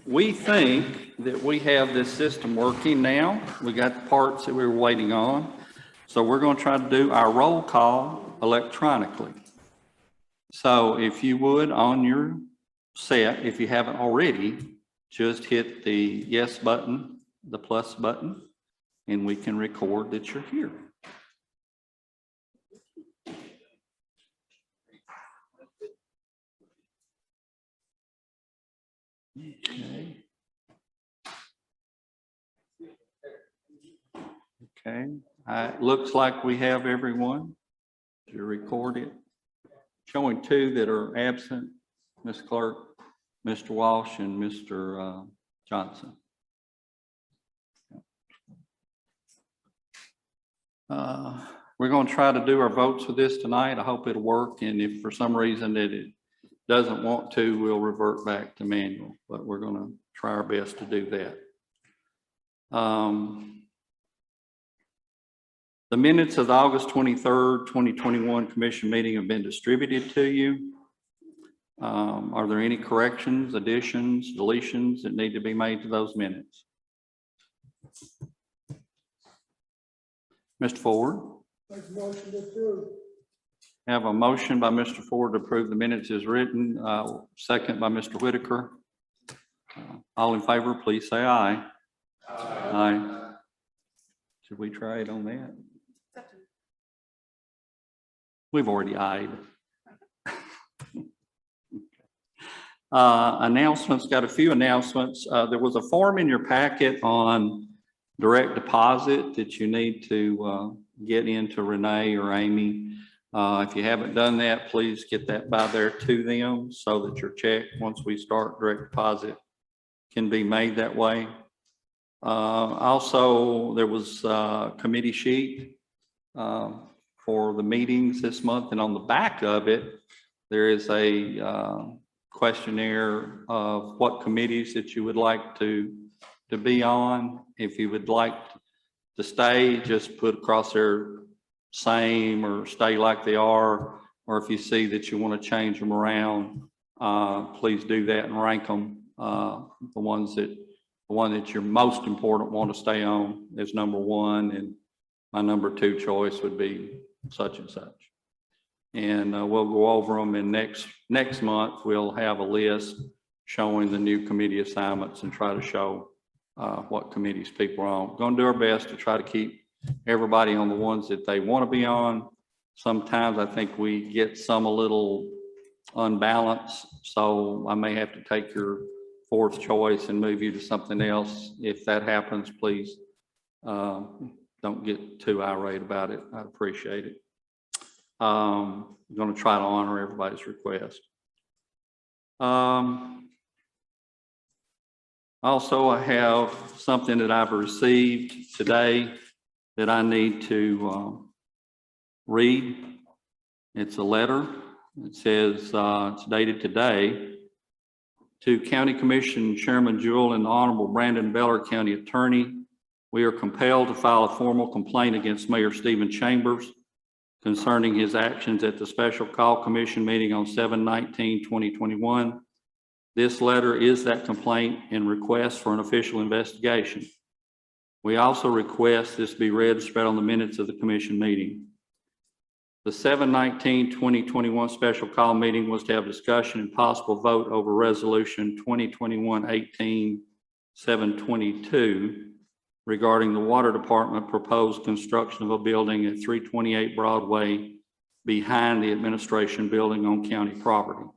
We think that we have this system working now. We got the parts that we were waiting on. So we're going to try to do our roll call electronically. So if you would, on your set, if you haven't already, just hit the yes button, the plus button, and we can record that you're here. Okay. Okay. It looks like we have everyone to record it. Showing two that are absent, Ms. Clerk, Mr. Walsh, and Mr. Johnson. We're going to try to do our votes with this tonight. I hope it'll work. And if for some reason that it doesn't want to, we'll revert back to manual, but we're going to try our best to do that. The minutes of the August 23rd, 2021 commission meeting have been distributed to you. Are there any corrections, additions, deletions that need to be made to those minutes? Mr. Ford? Make a motion to approve. Have a motion by Mr. Ford to approve the minutes as written, second by Mr. Whitaker. All in favor, please say aye. Aye. Aye. Should we try it on that? We've already ayed. Announcements, got a few announcements. There was a form in your packet on direct deposit that you need to get into Renee or Amy. If you haven't done that, please get that by there to them so that your check, once we start direct deposit, can be made that way. Also, there was a committee sheet for the meetings this month, and on the back of it, there is a questionnaire of what committees that you would like to be on. If you would like to stay, just put across there same or stay like they are, or if you see that you want to change them around, please do that and rank them. The one that you're most important want to stay on is number one, and my number two choice would be such and such. And we'll go over them, and next month we'll have a list showing the new committee assignments and try to show what committees people are on. Going to do our best to try to keep everybody on the ones that they want to be on. Sometimes I think we get some a little unbalanced, so I may have to take your fourth choice and move you to something else. If that happens, please don't get too irate about it. I'd appreciate it. I'm going to try to honor everybody's request. Also, I have something that I've received today that I need to read. It's a letter. It says, it's dated today, to County Commission Chairman Jewell and the Honorable Brandon Beller, County Attorney. We are compelled to file a formal complaint against Mayor Stephen Chambers concerning his actions at the Special Call Commission meeting on 7/19/2021. This letter is that complaint and request for an official investigation. We also request this be read and spread on the minutes of the commission meeting. The 7/19/2021 special call meeting was to have discussion and possible vote over resolution 2021-18-722 regarding the water department proposed construction of a building at 328 Broadway behind the administration building on county property.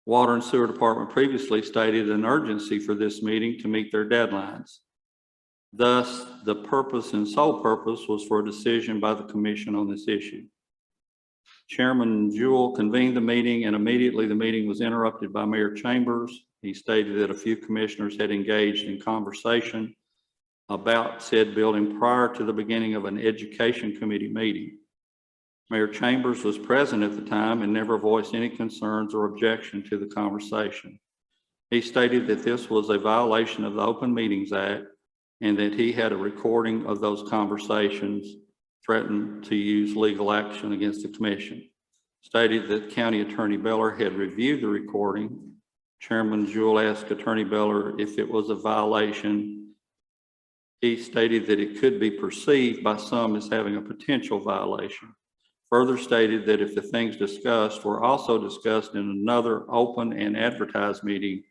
Water and Sewer Department previously stated an urgency for this meeting to meet their deadlines. Thus, the purpose and sole purpose was for a decision by the commission on this issue. Chairman Jewell convened the meeting, and immediately the meeting was interrupted by Mayor Chambers. He stated that a few commissioners had engaged in conversation about said building prior to the beginning of an education committee meeting. Mayor Chambers was present at the time and never voiced any concerns or objection to the conversation. He stated that this was a violation of the Open Meetings Act and that he had a recording of those conversations, threatened to use legal action against the commission. Stated that County Attorney Beller had reviewed the recording, Chairman Jewell asked Attorney Beller if it was a violation. He stated that it could be perceived by some as having a potential violation. Further stated that if the things discussed were also discussed in another open and advertised meeting,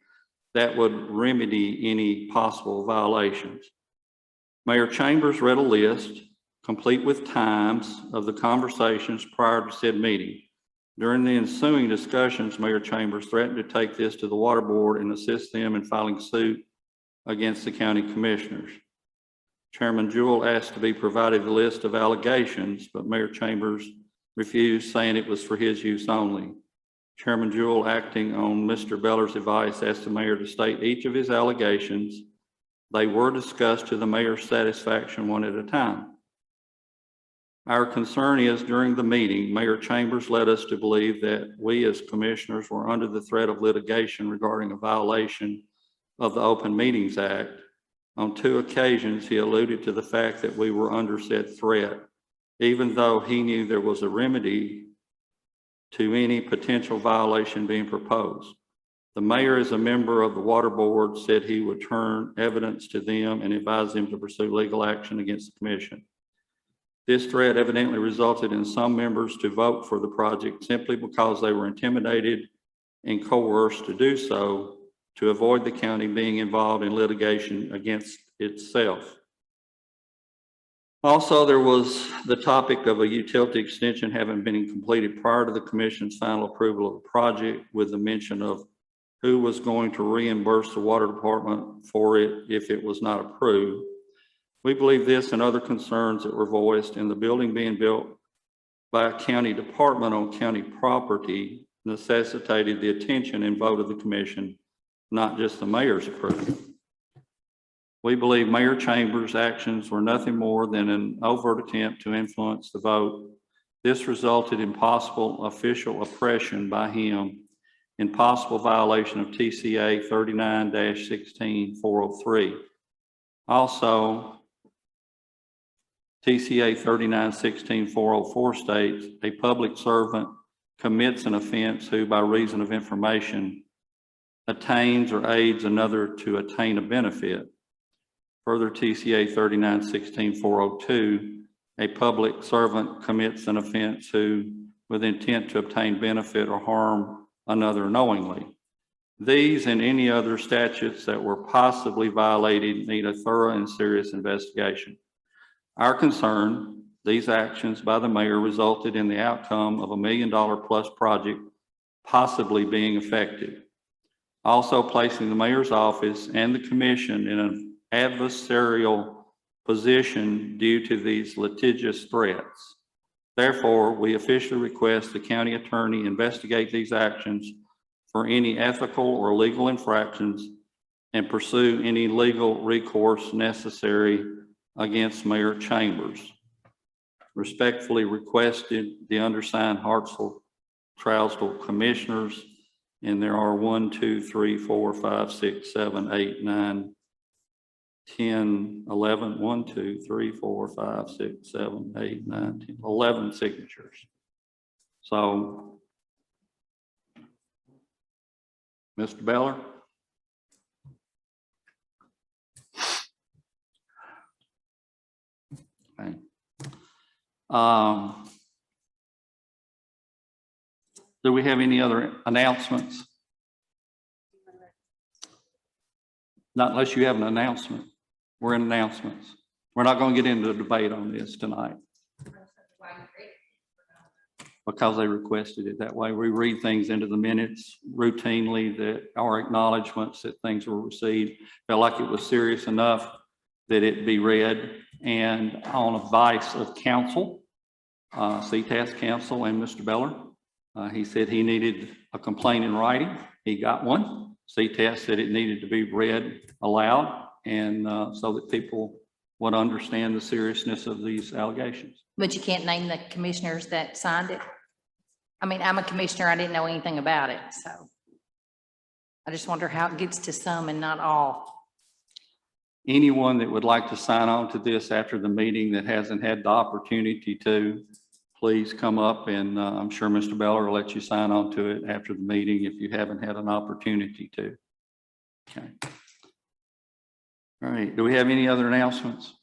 that would remedy any possible violations. Mayor Chambers read a list, complete with times, of the conversations prior to said meeting. During the ensuing discussions, Mayor Chambers threatened to take this to the Water Board and assist them in filing suit against the county commissioners. Chairman Jewell asked to be provided a list of allegations, but Mayor Chambers refused, saying it was for his use only. Chairman Jewell, acting on Mr. Beller's advice, asked the mayor to state each of his allegations. They were discussed to the mayor's satisfaction one at a time. Our concern is during the meeting, Mayor Chambers led us to believe that we as commissioners were under the threat of litigation regarding a violation of the Open Meetings Act. On 2 occasions, he alluded to the fact that we were under said threat, even though he knew there was a remedy to any potential violation being proposed. The mayor, as a member of the Water Board, said he would turn evidence to them and advise them to pursue legal action against the commission. This threat evidently resulted in some members to vote for the project simply because they were intimidated and coerced to do so to avoid the county being involved in litigation against itself. Also, there was the topic of a utility extension having been completed prior to the commission's final approval of the project, with the mention of who was going to reimburse the water department for it if it was not approved. We believe this and other concerns that were voiced in the building being built by a county department on county property necessitated the attention and vote of the commission, not just the mayor's approval. We believe Mayor Chambers' actions were nothing more than an overt attempt to influence the vote. This resulted in possible official oppression by him in possible violation of TCA 39-16-403. Also, TCA 39-16-404 states a public servant commits an offense who, by reason of information, attains or aids another to attain a benefit. Further, TCA 39-16-402, a public servant commits an offense who, with intent to obtain benefit or harm another knowingly. These and any other statutes that were possibly violated need a thorough and serious investigation. Our concern, these actions by the mayor resulted in the outcome of $1 million+ project possibly being affected. Also placing the mayor's office and the commission in an adversarial position due to these litigious threats. Therefore, we officially request the county attorney investigate these actions for any ethical or legal infractions and pursue any legal recourse necessary against Mayor Chambers. Respectfully requested, the undersigned Hartford, Trouser commissioners, and there are 1, 2, 3, 4, 5, 6, 7, 8, 9, 10, 11, 1, 2, 3, 4, 5, 6, 7, 8, 9, 10, 11 signatures. So, Mr. Beller. Okay. Do we have any other announcements? Not unless you have an announcement. We're in announcements. We're not going to get into a debate on this tonight because they requested it that way. We read things into the minutes routinely that are acknowledgements that things were received. Felt like it was serious enough that it be read, and on advice of counsel, CTAS counsel and Mr. Beller, he said he needed a complaint in writing. He got one. CTAS said it needed to be read aloud, and so that people would understand the seriousness of these allegations. But you can't name the commissioners that signed it? I mean, I'm a commissioner. I didn't know anything about it, so I just wonder how it gets to some and not all. Anyone that would like to sign on to this after the meeting that hasn't had the opportunity to, please come up and I'm sure Mr. Beller will let you sign on to it after the meeting if you haven't had an opportunity to. Okay. All right. Do we have any other announcements?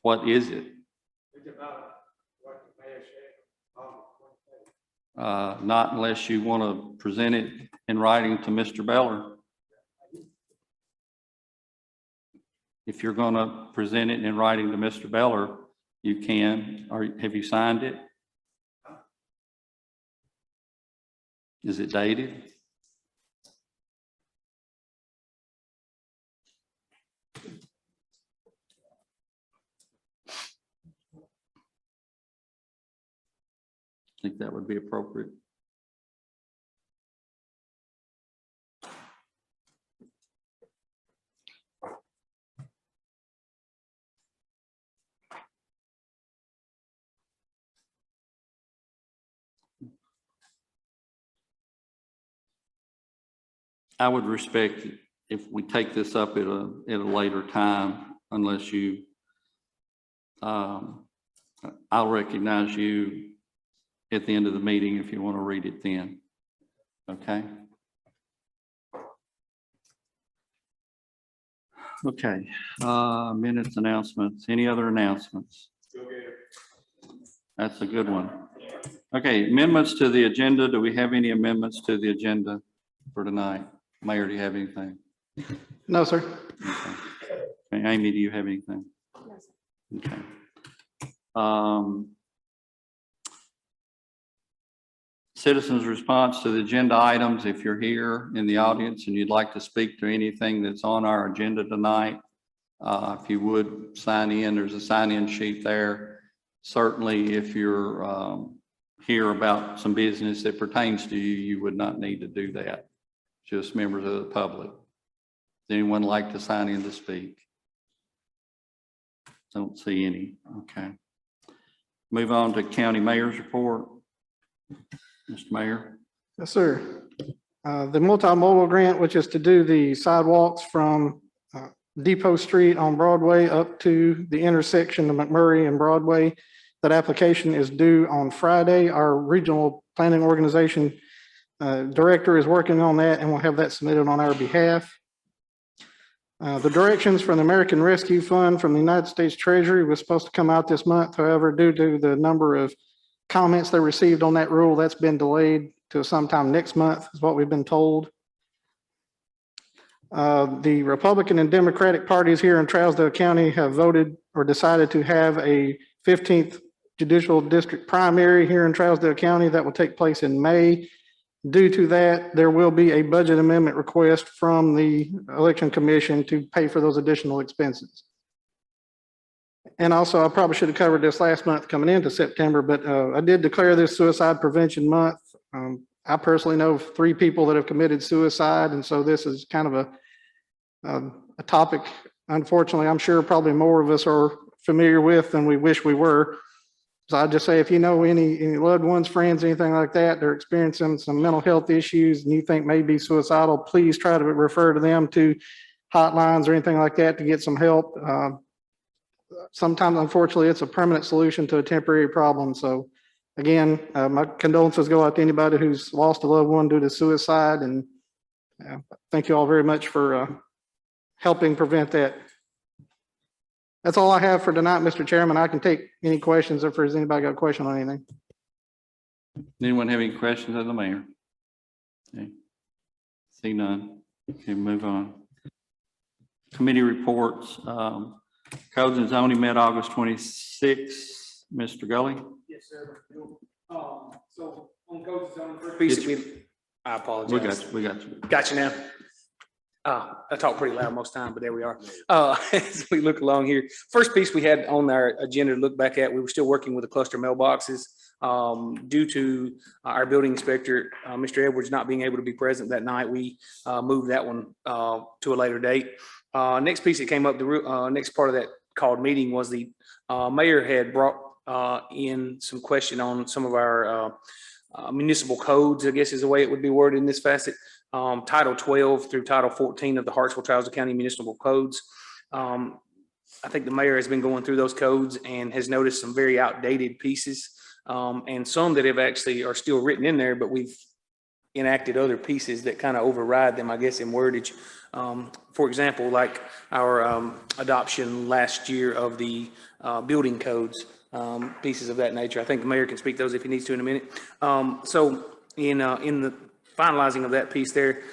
What is it? Not unless you want to present it in writing to Mr. Beller. If you're going to present it in writing to Mr. Beller, you can. Or have you signed it? Is it dated? I think that would be appropriate. I would respect it if we take this up at a later time, unless you, I'll recognize you at the end of the meeting if you want to read it then. Okay. Okay. Minutes, announcements. Any other announcements? That's a good one. Okay. Amendments to the agenda. Do we have any amendments to the agenda for tonight? Mayor, do you have anything? No, sir. Okay. Okay, Amy, do you have anything? No, sir. Okay. Citizens' response to the agenda items. If you're here in the audience and you'd like to speak to anything that's on our agenda tonight, if you would sign in, there's a sign-in sheet there. Certainly, if you're here about some business that pertains to you, you would not need to do that. Just members of the public. Does anyone like to sign in to speak? Don't see any. Okay. Move on to county mayor's report. Mr. Mayor. Yes, sir. The multimodal grant, which is to do the sidewalks from Depot Street on Broadway up to the intersection of McMurray and Broadway. That application is due on Friday. Our regional planning organization director is working on that, and we'll have that submitted on our behalf. The directions from the American Rescue Fund from the United States Treasury was supposed to come out this month. However, due to the number of comments they received on that rule, that's been delayed to sometime next month, is what we've been told. The Republican and Democratic parties here in Trousdale County have voted or decided to have a 15th Judicial District primary here in Trousdale County that will take place in May. Due to that, there will be a budget amendment request from the Election Commission to pay for those additional expenses. And also, I probably should have covered this last month coming into September, but I did declare this Suicide Prevention Month. I personally know 3 people that have committed suicide, and so this is kind of a topic, unfortunately, I'm sure probably more of us are familiar with than we wish we were. So I'd just say, if you know any loved ones, friends, anything like that, they're experiencing some mental health issues and you think may be suicidal, please try to refer to them to hotlines or anything like that to get some help. Sometimes, unfortunately, it's a permanent solution to a temporary problem. So again, my condolences go out to anybody who's lost a loved one due to suicide, and thank you all very much for helping prevent that. That's all I have for tonight, Mr. Chairman. I can take any questions if there's anybody got a question on anything. Anyone have any questions of the mayor? Okay. See none. Okay, move on. Committee reports. Codes and zoning met August 26th. Mr. Gully? Yes, sir. So on codes and zoning, first piece, I apologize. We got you. Got you now. I talk pretty loud most time, but there we are. As we look along here, first piece we had on our agenda to look back at, we were still working with the cluster mailboxes. Due to our building inspector, Mr. Edwards, not being able to be present that night, we moved that one to a later date. Next piece that came up, the next part of that called meeting was the mayor had brought in some question on some of our municipal codes, I guess is the way it would be worded in this facet. Title 12 through Title 14 of the Hartsville-Trousdale County Municipal Codes. I think the mayor has been going through those codes and has noticed some very outdated pieces, and some that have actually are still written in there, but we've enacted other pieces that kind of override them, I guess, in wordage. For example, like our adoption last year of the building codes, pieces of that nature. I think the mayor can speak those if he needs to in a minute. So in the finalizing of that piece there,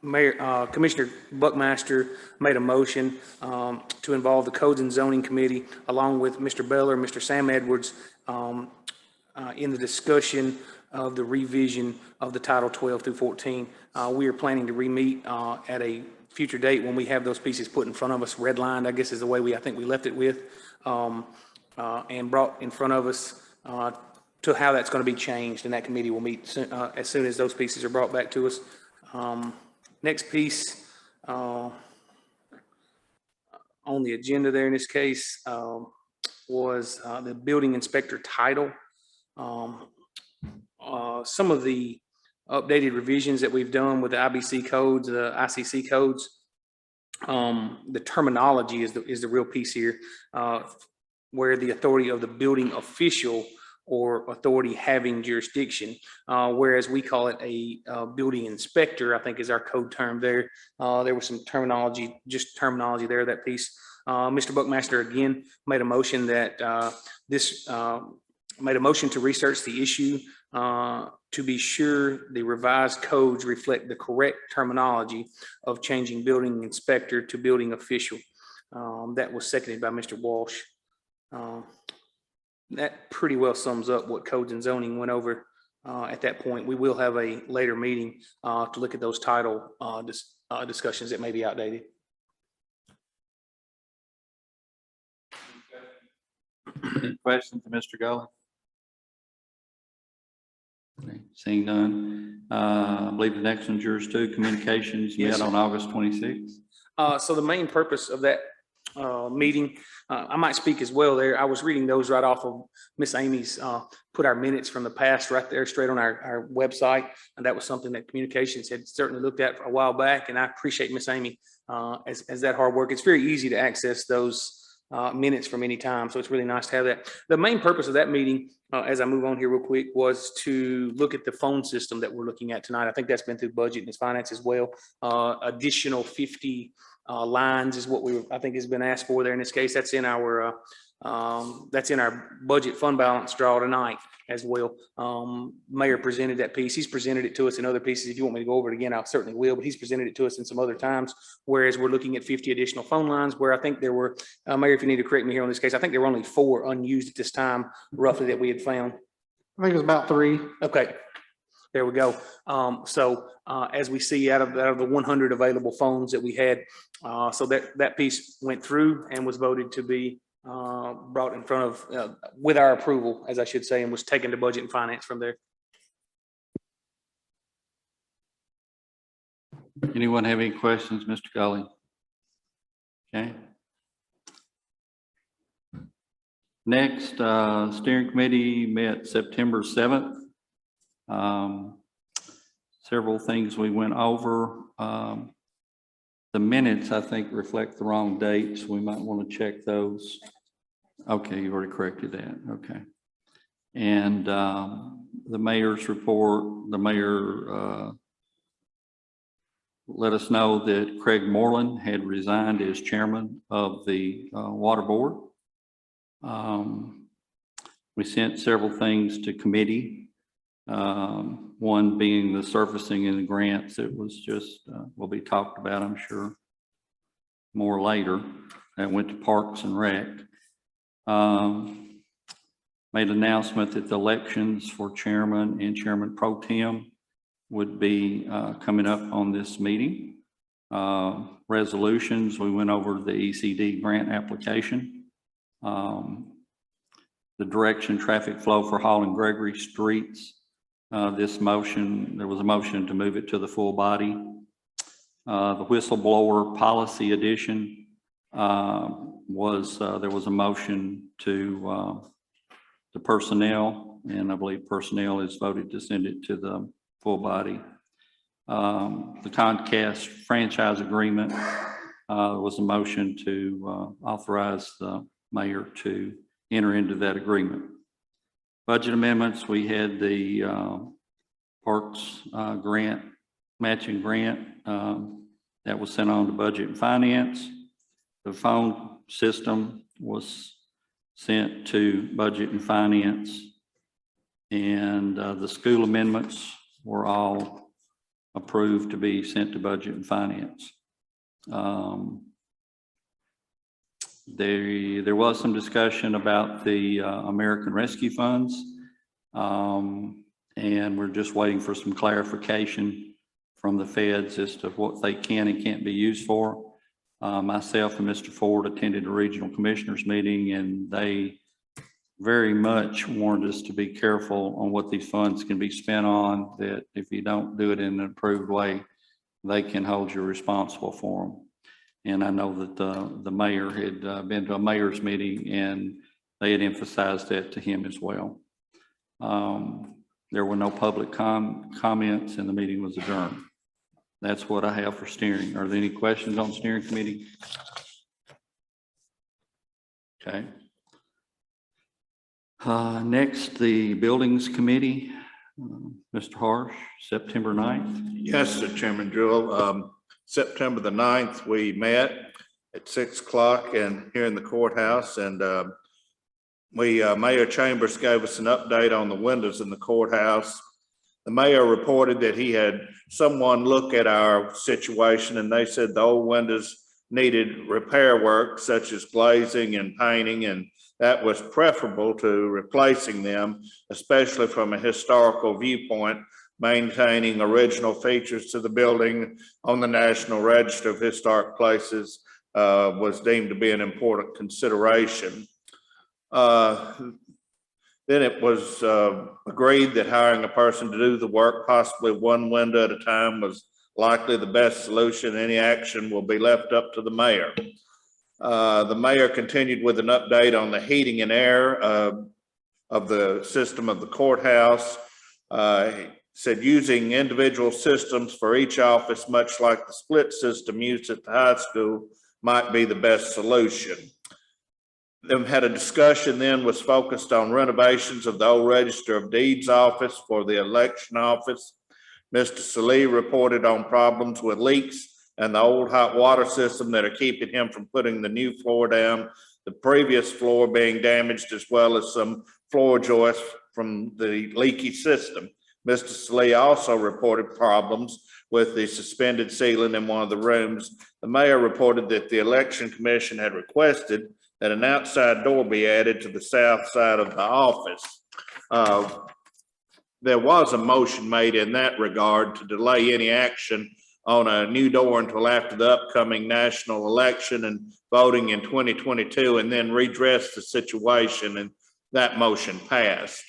Commissioner Buckmaster made a motion to involve the Codes and Zoning Committee along with Mr. Beller, Mr. Sam Edwards, in the discussion of the revision of the Title 12 through 14. We are planning to re-meet at a future date when we have those pieces put in front of us, redlined, I guess is the way I think we left it with, and brought in front of us to how that's going to be changed, and that committee will meet as soon as those pieces are brought back to us. Next piece on the agenda there in this case was the building inspector title. Some of the updated revisions that we've done with the IBC codes, the ICC codes, the terminology is the real piece here, where the authority of the building official or authority having jurisdiction, whereas we call it a building inspector, I think is our code term there. There was some terminology, just terminology there, that piece. Mr. Buckmaster again made a motion that made a motion to research the issue to be sure the revised codes reflect the correct terminology of changing building inspector to building official. That was seconded by Mr. Walsh. That pretty well sums up what Codes and Zoning went over at that point. We will have a later meeting to look at those title discussions that may be outdated. Any questions, Mr. Gully? Okay, seeing none, I believe the next one's yours too. Communications Yes, met on August 26th. So the main purpose of that meeting, I might speak as well there. I was reading those right off of Miss Amy's, put our minutes from the past right there straight on our website. And that was something that communications had certainly looked at for a while back. And I appreciate Miss Amy as that hard work. It's very easy to access those minutes from any time. So it's really nice to have that. The main purpose of that meeting, as I move on here real quick, was to look at the phone system that we're looking at tonight. I think that's been through budget and finance as well. Additional 50 lines is what I think has been asked for there in this case. That's in our budget fund balance draw tonight as well. Mayor presented that piece. He's presented it to us in other pieces. If you want me to go over it again, I certainly will, but he's presented it to us in some other times, whereas we're looking at 50 additional phone lines where I think there were, Mayor, if you need to correct me here on this case, I think there were only 4 unused at this time roughly that we had found. I think it's about 3. Okay. There we go. As we see out of the 100 available phones that we had, so that piece went through and was voted to be brought in front of, with our approval, as I should say, and was taken to budget and finance from there. Anyone have any questions, Mr. Gully? Okay. Next, steering committee met September 7th. Several things we went over. The minutes, I think, reflect the wrong dates. We might want to check those. Okay, you already corrected that. Okay. And the mayor's report, the mayor let us know that Craig Moreland had resigned as chairman of the water board. We sent several things to committee. One being the surfacing and the grants. It was just, will be talked about, I'm sure, more later. That went to Parks and Rec. Made an announcement that the elections for chairman and chairman pro tem would be coming up on this meeting. Resolutions, we went over the ECD grant application. The direction traffic flow for Hall and Gregory streets. This motion, there was a motion to move it to the full body. The whistleblower policy edition there was a motion to the personnel, and I believe personnel is voted to send it to the full body. The Comcast franchise agreement, was a motion to authorize the mayor to enter into that agreement. Budget amendments, we had the Parks grant, matching grant that was sent on to Budget and Finance. The phone system was sent to Budget and Finance. And the school amendments were all approved to be sent to Budget and Finance. There was some discussion about the American Rescue Funds. And we're just waiting for some clarification from the feds as to what they can and can't be used for. Myself and Mr. Ford attended a regional commissioners meeting, and they very much warned us to be careful on what these funds can be spent on, that if you don't do it in an approved way, they can hold you responsible for them. And I know that the mayor had been to a mayor's meeting, and they had emphasized that to him as well. There were no public comments, and the meeting was adjourned. That's what I have for steering. Are there any questions on steering committee? Okay. Next, the buildings committee, Mr. Harsh, September 9th. Yes, Sir Chairman Jewell. September the 9th, we met at 6 o'clock and here in the courthouse, and Mayor Chambers gave us an update on the windows in the courthouse. The mayor reported that he had someone look at our situation, and they said the old windows needed repair work such as glazing and painting, and that was preferable to replacing them, especially from a historical viewpoint. Maintaining original features to the building on the National Register of Historic Places was deemed to be an important consideration. Then it was agreed that hiring a person to do the work, possibly one window at a time, was likely the best solution. Any action will be left up to the mayor. The mayor continued with an update on the heating and air of the system of the courthouse. He said using individual systems for each office, much like the split system used at the high school, might be the best solution. Then had a discussion then was focused on renovations of the old Register of Deeds office for the election office. Mr. Salih reported on problems with leaks and the old hot water system that are keeping him from putting the new floor down, the previous floor being damaged, as well as some floor joists from the leaky system. Mr. Salih also reported problems with the suspended ceiling in one of the rooms. The mayor reported that the election commission had requested that an outside door be added to the south side of the office. There was a motion made in that regard to delay any action on a new door until after the upcoming national election and voting in 2022, and then redress the situation, and that motion passed.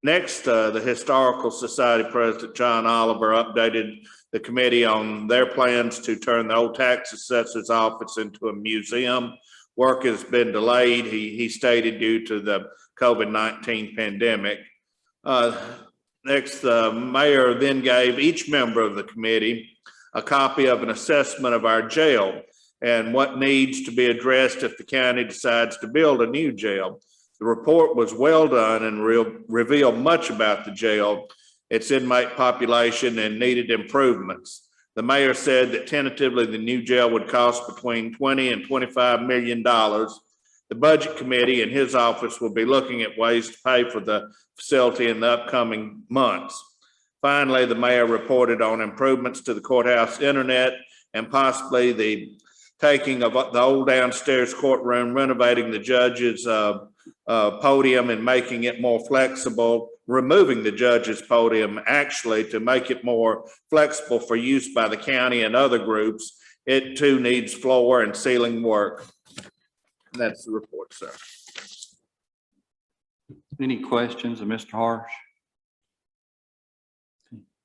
Next, the Historical Society President John Oliver updated the committee on their plans to turn the old tax assessor's office into a museum. Work has been delayed, he stated, due to the COVID-19 pandemic. Next, the mayor then gave each member of the committee a copy of an assessment of our jail and what needs to be addressed if the county decides to build a new jail. The report was well done and revealed much about the jail, its inmate population, and needed improvements. The mayor said that tentatively the new jail would cost between $20 and $25 million. The budget committee and his office will be looking at ways to pay for the facility in the upcoming months. Finally, the mayor reported on improvements to the courthouse internet and possibly the taking of the old downstairs courtroom, renovating the judge's podium and making it more flexible, removing the judge's podium actually to make it more flexible for use by the county and other groups. It too needs floor and ceiling work. And that's the report, sir. Any questions of Mr. Harsh?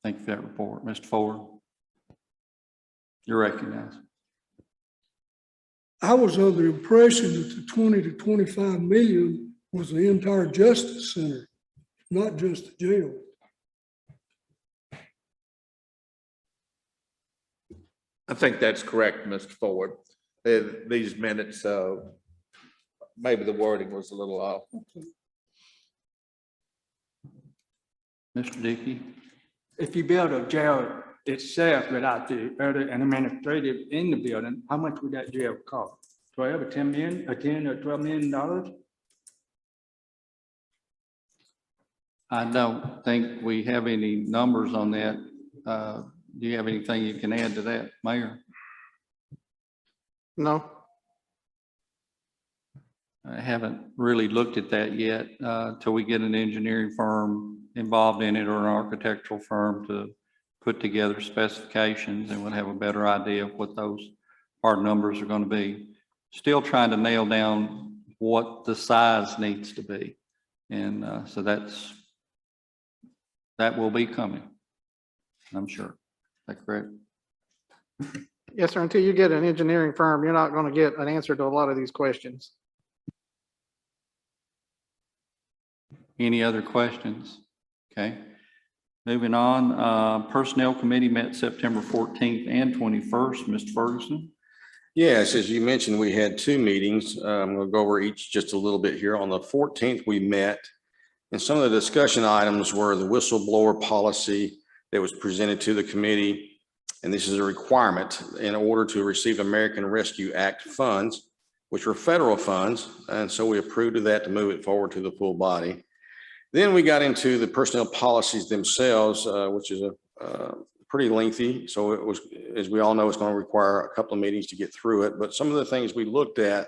Thank you for that report. Mr. Ford, you're recognized. I was under the impression that the 20 to 25 million was the entire justice center, not just the jail. I think that's correct, Mr. Ford. These minutes, maybe the wording was a little off. Mr. Dickey? If you build a jail itself without the other administrative in the building, how much would that jail cost? 12 or 10 million, or 10 or 12 million dollars? I don't think we have any numbers on that. Do you have anything you can add to that, Mayor? No, I haven't really looked at that yet, till we get an engineering firm involved in it or an architectural firm to put together specifications, and we'll have a better idea of what those hard numbers are going to be. Still trying to nail down what the size needs to be. And so that will be coming, I'm sure. Is that correct? yes, sir. Until you get an engineering firm, you're not going to get an answer to a lot of these questions. Any other questions? Okay. Moving on, Personnel Committee met September 14th and 21st. Mr. Ferguson? Yes, as you mentioned, we had two meetings. I'm going to go over each just a little bit here. On the 14th, we met, and some of the discussion items were the whistleblower policy that was presented to the committee. And this is a requirement in order to receive American Rescue Act funds, which were federal funds. And so we approved of that to move it forward to the full body. Then we got into the personnel policies themselves, which is a pretty lengthy. So it was, as we all know, it's going to require a couple of meetings to get through it. But some of the things we looked at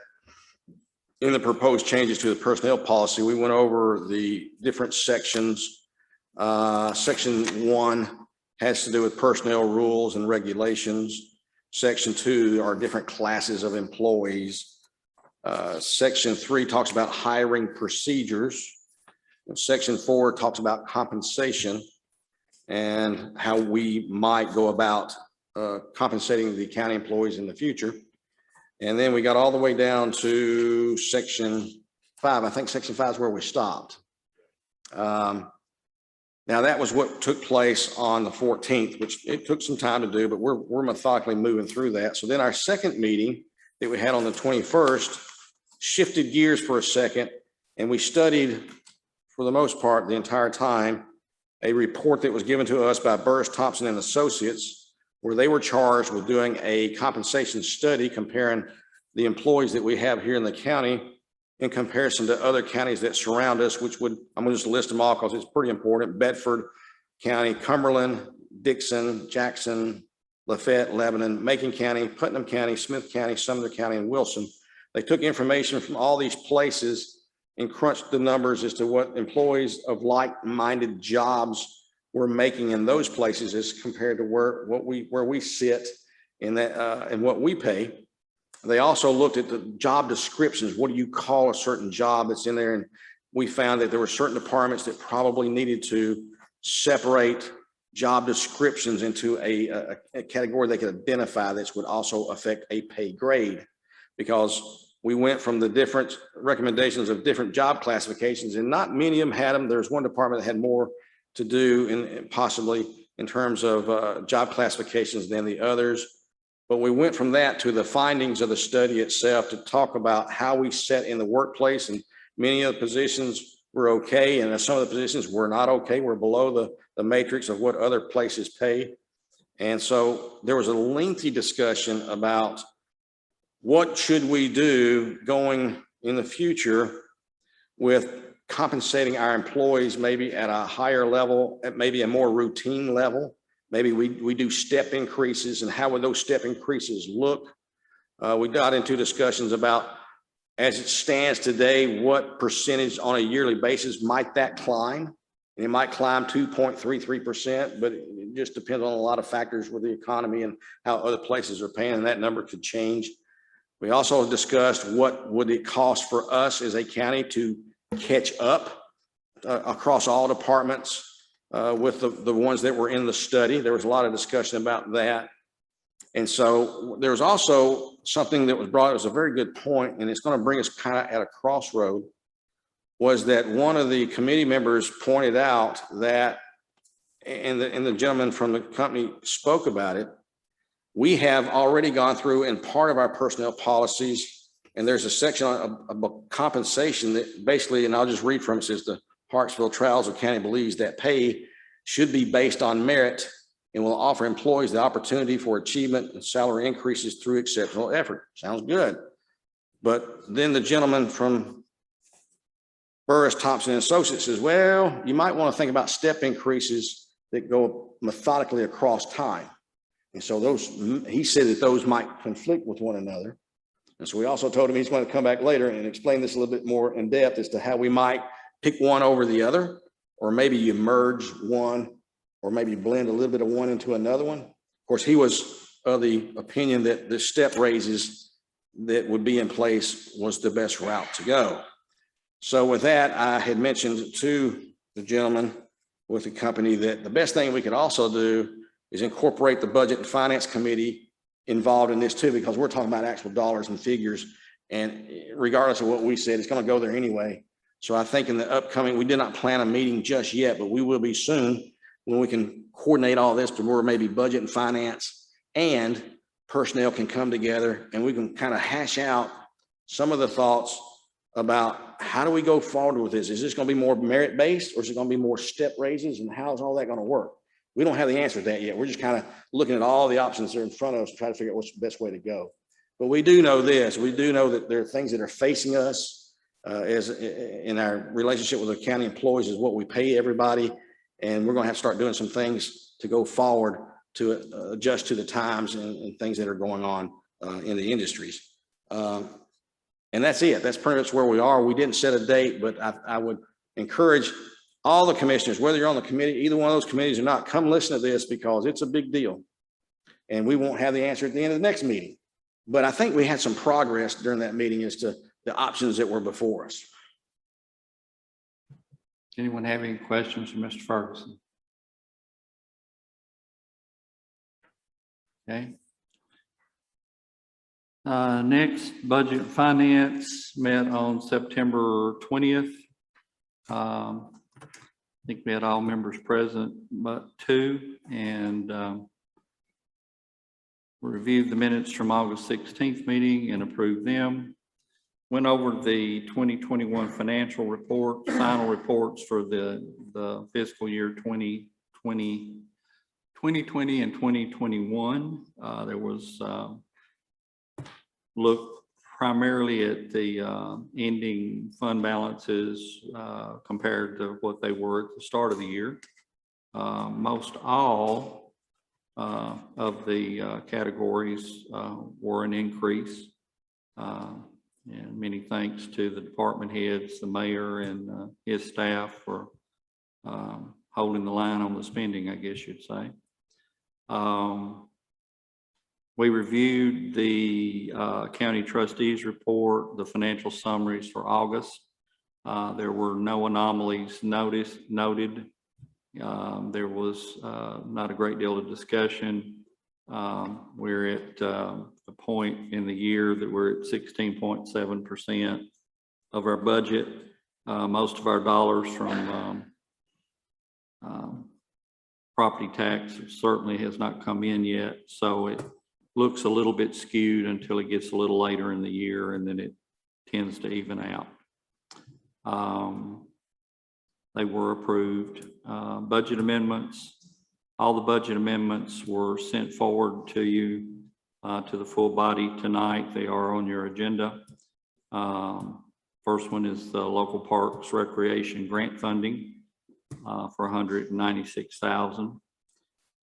in the proposed changes to the personnel policy, we went over the different sections. Section 1 has to do with personnel rules and regulations. Section 2 are different classes of employees. Section 3 talks about hiring procedures. And Section 4 talks about compensation and how we might go about compensating the county employees in the future. And then we got all the way down to Section 5. I think Section 5 is where we stopped. Now that was what took place on the 14th, which it took some time to do, but we're methodically moving through that. So then our second meeting that we had on the 21st shifted gears for a second, and we studied, for the most part, the entire time, a report that was given to us by Burris Thompson and Associates, where they were charged with doing a compensation study comparing the employees that we have here in the county in comparison to other counties that surround us, which would, I'm going to just list them all because it's pretty important: Bedford County, Cumberland, Dixon, Jackson, Lafayette, Lebanon, Macon County, Putnam County, Smith County, Sumner County, and Wilson. They took information from all these places and crunched the numbers as to what employees of like-minded jobs were making in those places as compared to where we sit in that and what we pay. They also looked at the job descriptions. What do you call a certain job that's in there? And we found that there were certain departments that probably needed to separate job descriptions into a category they could identify that would also affect a pay grade, because we went from the different recommendations of different job classifications, and not many of them had them. There's one department that had more to do in possibly in terms of job classifications than the others. But we went from that to the findings of the study itself to talk about how we set in the workplace, and many of the positions were okay, and some of the positions were not okay. We're below the matrix of what other places pay. And so there was a lengthy discussion about what should we do going in the future with compensating our employees, maybe at a higher level, at maybe a more routine level. Maybe we do step increases, and how would those step increases look? We got into discussions about, as it stands today, what percentage on a yearly basis might that climb? And it might climb 2.33%, but it just depends on a lot of factors with the economy and how other places are paying, and that number could change. We also discussed what would it cost for us as a county to catch up across all departments with the ones that were in the study. There was a lot of discussion about that. And so there was also something that was brought, it was a very good point, and it's going to bring us kind of at a crossroad, was that one of the committee members pointed out that, and the gentleman from the company spoke about it, We have already gone through and part of our personnel policies, and there's a section on compensation that basically, and I'll just read from it, says the Hartsville Trouser County believes that pay should be based on merit and will offer employees the opportunity for achievement and salary increases through exceptional effort. Sounds good. But then the gentleman from Burris Thompson and Associates says, well, you might want to think about step increases that go methodically across time. And so those, he said that those might conflict with one another. And so we also told him he's going to come back later and explain this a little bit more in depth as to how we might pick one over the other, or maybe you merge one, or maybe blend a little bit of one into another one. Of course, he was of the opinion that the step raises that would be in place was the best route to go. So with that, I had mentioned to the gentleman with the company that the best thing we could also do is incorporate the Budget and Finance Committee involved in this too, because we're talking about actual dollars and figures. And regardless of what we said, it's going to go there anyway. So I think in the upcoming, we did not plan a meeting just yet, but we will be soon when we can coordinate all this to where maybe Budget and Finance and personnel can come together and we can kind of hash out some of the thoughts about how do we go forward with this? Is this going to be more merit-based, or is it going to be more step raises, and how is all that going to work? We don't have the answer to that yet. We're just kind of looking at all the options that are in front of us to try to figure out what's the best way to go. But we do know this. We do know that there are things that are facing us as in our relationship with the county employees is what we pay everybody. And we're going to have to start doing some things to go forward to adjust to the times and things that are going on in the industries. And that's it. That's pretty much where we are. We didn't set a date, but I would encourage all the commissioners, whether you're on the committee, either one of those committees or not, come listen to this because it's a big deal. And we won't have the answer at the end of the next meeting. But I think we had some progress during that meeting as to the options that were before us. Anyone have any questions for Mr. Ferguson? Okay. Next, Budget and Finance met on September 20th. I think we had all members present but two, and reviewed the minutes from August 16th meeting and approved them. Went over the 2021 financial report, final reports for the fiscal year 2020 and 2021. There was look primarily at the ending fund balances compared to what they were at the start of the year. Most all of the categories were an increase. And many thanks to the department heads, the mayor and his staff for holding the line on the spending, I guess you'd say. We reviewed the county trustees report, the financial summaries for August. There were no anomalies noted. There was not a great deal of discussion. We're at the point in the year that we're at 16.7% of our budget. Most of our dollars from property tax certainly has not come in yet, so it looks a little bit skewed until it gets a little later in the year, and then it tends to even out. They were approved. Budget amendments. All the budget amendments were sent forward to you to the full body tonight. They are on your agenda. First one is the local parks recreation grant funding for $196,000.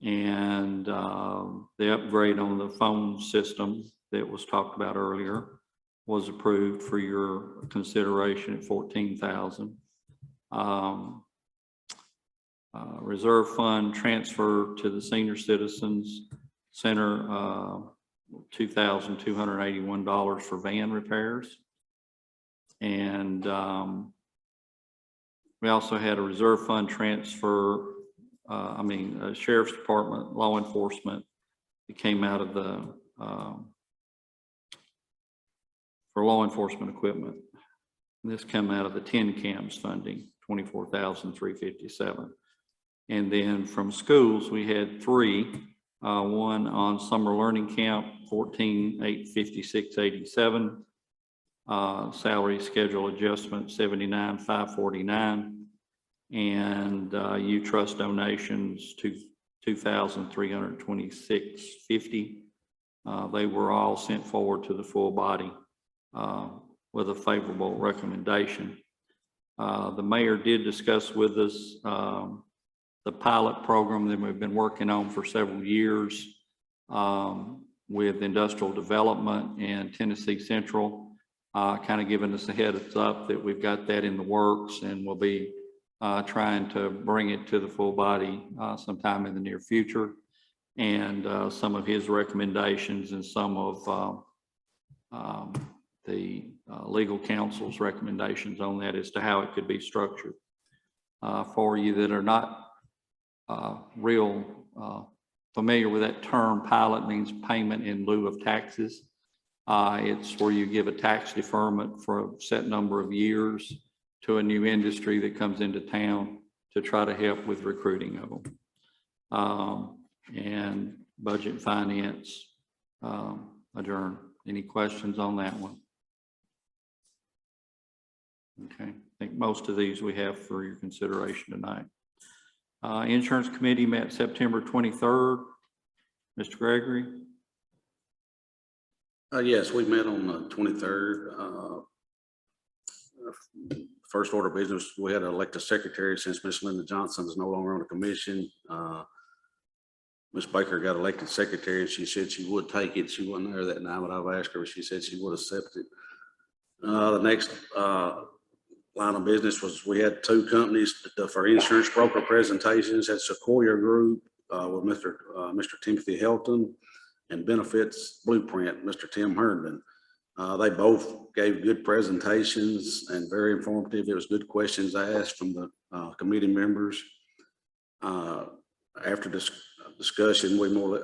And the upgrade on the phone system that was talked about earlier was approved for your consideration at $14,000. Reserve fund transfer to the Senior Citizens Center, $2,281 for van repairs. And we also had a reserve fund transfer, Sheriff's Department, law enforcement. It came out of the, for law enforcement equipment. And this came out of the 10 cams funding, $24,357. And then from schools, we had 3 one on summer learning camp, 14,856.87. Salary schedule adjustment, 79,549. And U-Trust donations, 2,326.50. They were all sent forward to the full body with a favorable recommendation. The mayor did discuss with us the pilot program that we've been working on for several years with industrial development and Tennessee Central, kind of giving us a heads up that we've got that in the works, and we'll be trying to bring it to the full body sometime in the near future. And some of his recommendations and some of the legal counsel's recommendations on that as to how it could be structured. For you that are not real familiar with that term, pilot means payment in lieu of taxes. It's where you give a tax deferment for a set number of years to a new industry that comes into town to try to help with recruiting of them. And budget and finance adjourn. Any questions on that one? Okay, I think most of these we have for your consideration tonight. Insurance Committee met September 23rd. Mr. Gregory? Yes, we met on the 23rd. First order of business, we had to elect a secretary since Miss Linda Johnson is no longer on the commission. Ms. Baker got elected secretary, and she said she would take it. She wasn't there that night, but I've asked her, she said she would accept it. The next line of business was we had two companies for insurance broker presentations. That's Sequoia Group with Mr. Timothy Helton, and Benefits Blueprint, Mr. Tim Herndon. They both gave good presentations and very informative. There was good questions asked from the committee members. After this discussion, we more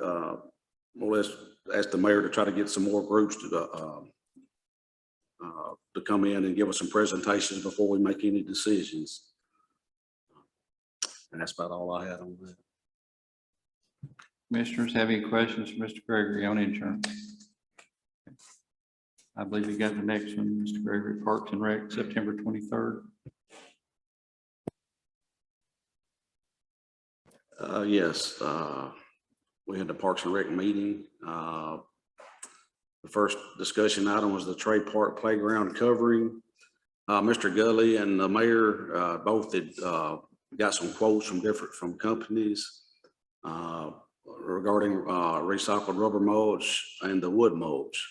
or less asked the mayor to try to get some more groups to come in and give us some presentations before we make any decisions. And that's about all I had on that. Commissioners, have any questions for Mr. Gregory on insurance? I believe you got the next one, Mr. Gregory, Parks and Rec, September 23rd. Yes, we had the Parks and Rec meeting. The first discussion item was the Trey Park Playground covering. Mr. Gully and the mayor both had got some quotes from companies regarding recycled rubber mulch and the wood mulch.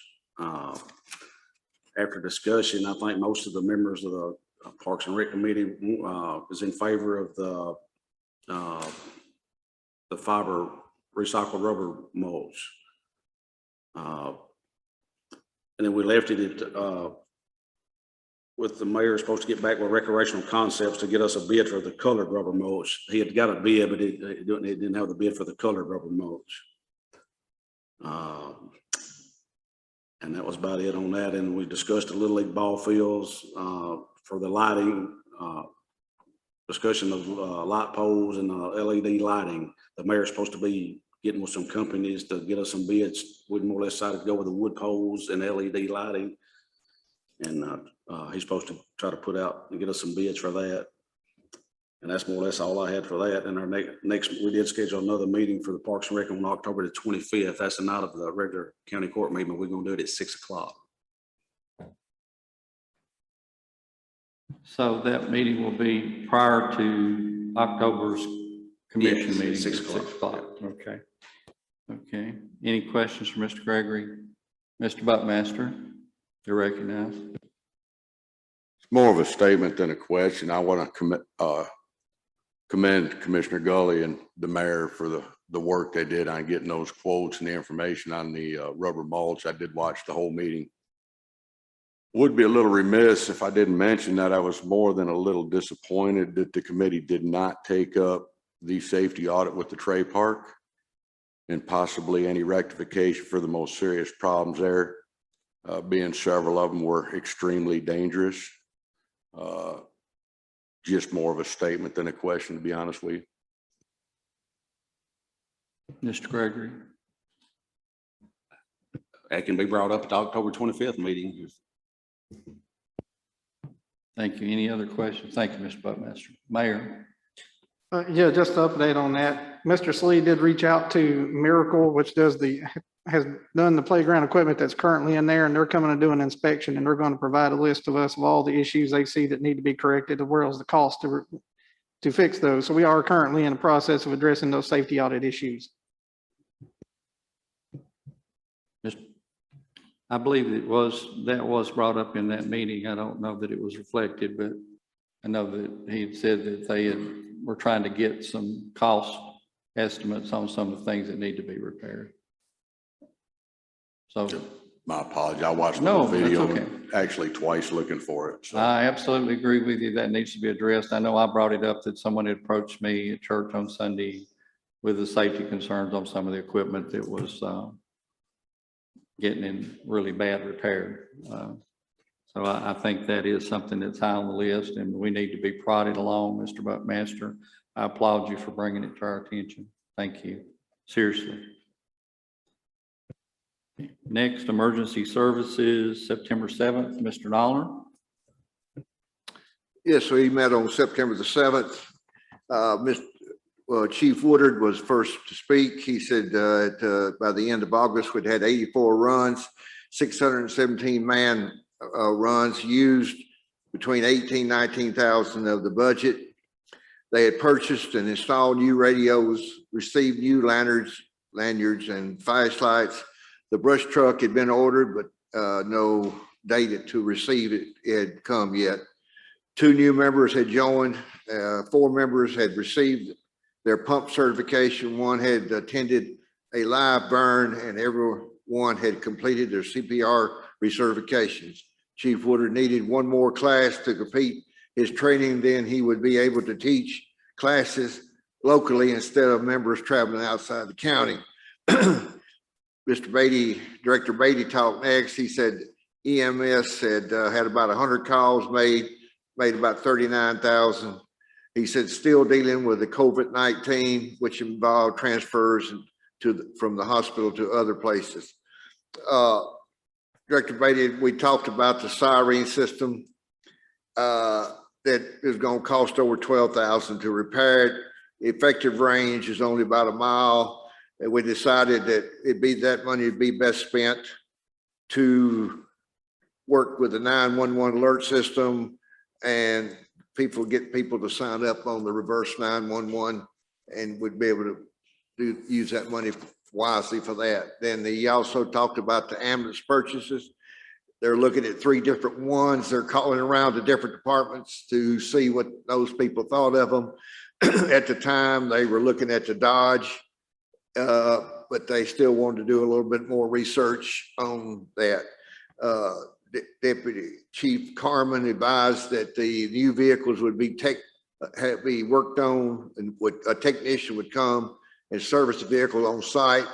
After discussion, I think most of the members of the Parks and Rec committee is in favor of the fiber recycled rubber mulch. And then we left it with the mayor supposed to get back with Recreational Concepts to get us a bid for the colored rubber mulch. He had got a bid, but he didn't have the bid for the colored rubber mulch. And that was about it on that. And we discussed the Little League ball fields for the lighting, discussion of light poles and LED lighting. The mayor's supposed to be getting with some companies to get us some bids. We more or less decided to go with the wood poles and LED lighting. And he's supposed to try to put out and get us some bids for that. And that's more or less all I had for that. And our next, we did schedule another meeting for the Parks and Rec on October the 25th. That's the night of the regular county court meeting. We're going to do it at 6 o'clock. So that meeting will be prior to October's commission Yes, meeting. 6 at o'clock. 6 o'clock. Okay. Okay. Any questions for Mr. Gregory? Mr. Buckmaster, you're recognized. It's more of a statement than a question. I want to commend Commissioner Gully and the mayor for the work they did on getting those quotes and the information on the rubber mulch. I did watch the whole meeting. Would be a little remiss if I didn't mention that I was more than a little disappointed that the committee did not take up the safety audit with the Trey Park and possibly any rectification for the most serious problems there, being several of them were extremely dangerous. Just more of a statement than a question, to be honest with you. Mr. Gregory. That can be brought up at the October 25th meeting. Thank you. Any other questions? Thank you, Mr. Buckmaster. Mayor. Yeah, just to update on that. Mr. Slee did reach out to Miracle, which has done the playground equipment that's currently in there, and they're coming to do an inspection, and they're going to provide a list of us of all the issues they see that need to be corrected, as well as the cost to fix those. So we are currently in the process of addressing those safety audit issues. I believe that was brought up in that meeting. I don't know that it was reflected, but I know that he had said that were trying to get some cost estimates on some of the things that need to be repaired. So My apologies. I watched the No, that's video okay. actually twice looking for it. So I absolutely agree with you. That needs to be addressed. I know I brought it up that someone had approached me at church on Sunday with the safety concerns on some of the equipment that was getting in really bad repair. So I think that is something that's high on the list, and we need to be prodded along, Mr. Buckmaster. I applaud you for bringing it to our attention. Thank you. Seriously. Next, emergency services, September 7th, Mr. Dollar. Yes, so he met on September the 7th. Chief Woodard was first to speak. He said by the end of August, we'd had 84 runs, 617 man runs used between 18, 19,000 of the budget. They had purchased and installed new radios, received new lanyards and flashlights. The brush truck had been ordered, but no date to receive it had come yet. 2 new members had joined. 4 members had received their pump certification. 1 had attended a live burn, and everyone had completed their CPR recertifications. Chief Woodard needed 1 more class to complete his training. Then he would be able to teach classes locally instead of members traveling outside the county. Mr. Beatty, Director Beatty talked next. He said EMS had had about 100 calls made about 39,000. He said still dealing with the COVID-19, which involved transfers from the hospital to other places. Director Beatty, we talked about the siren system that is going to cost over $12,000 to repair it. Effective range is only about 1 mile. And we decided that that money would be best spent to work with the 911 alert system and get people to sign up on the reverse 911, and we'd be able to use that money wisely for that. Then he also talked about the ambulance purchases. They're looking at 3 different ones. They're calling around to different departments to see what those people thought of them. At the time, they were looking at the Dodge, but they still wanted to do a little bit more research on that. Deputy Chief Carmen advised that the new vehicles would be worked on, and a technician would come and service the vehicle on site.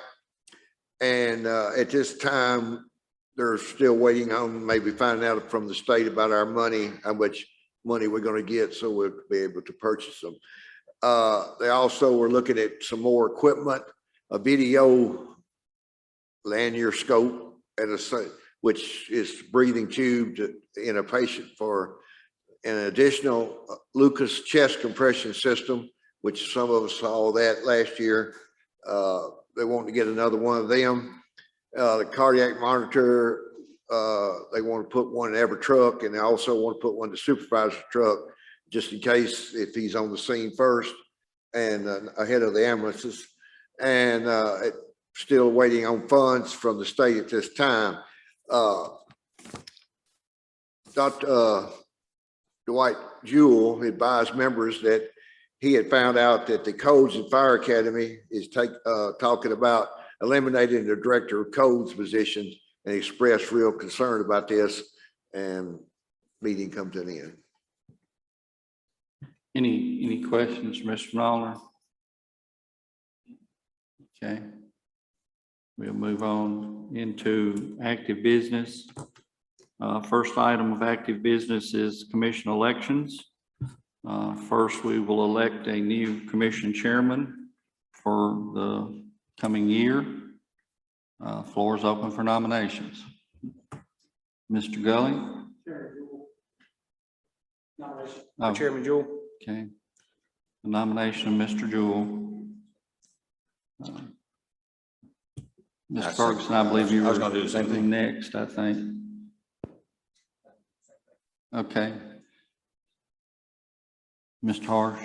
And at this time, they're still waiting on maybe finding out from the state about our money, how much money we're going to get, so we'll be able to purchase them. They also were looking at some more equipment, a video lanyard scope, which is breathing tube in a patient, for an additional Lucas chest compression system, which some of us saw that last year. They want to get another one of them. The cardiac monitor, they want to put one in every truck, and they also want to put one in the supervisor's truck, just in case if he's on the scene first and ahead of the ambulances. And still waiting on funds from the state at this time. Dr. Dwight Jewell advised members that he had found out that the Codes and Fire Academy is talking about eliminating the director of codes position, and expressed real concern about this, and meeting come to an end. Any questions for Mr. Noller? Okay. We'll move on into active business. First item of active business is commission elections. First, we will elect a new commission chairman for the coming year. Floor is open for nominations. Mr. Gully? Oh, Chairman Jewell. okay. The nomination of Mr. Jewell. Ms. Ferguson, I believe you I was were gonna do the same thing. next, I think. Okay. Mr. Harsh,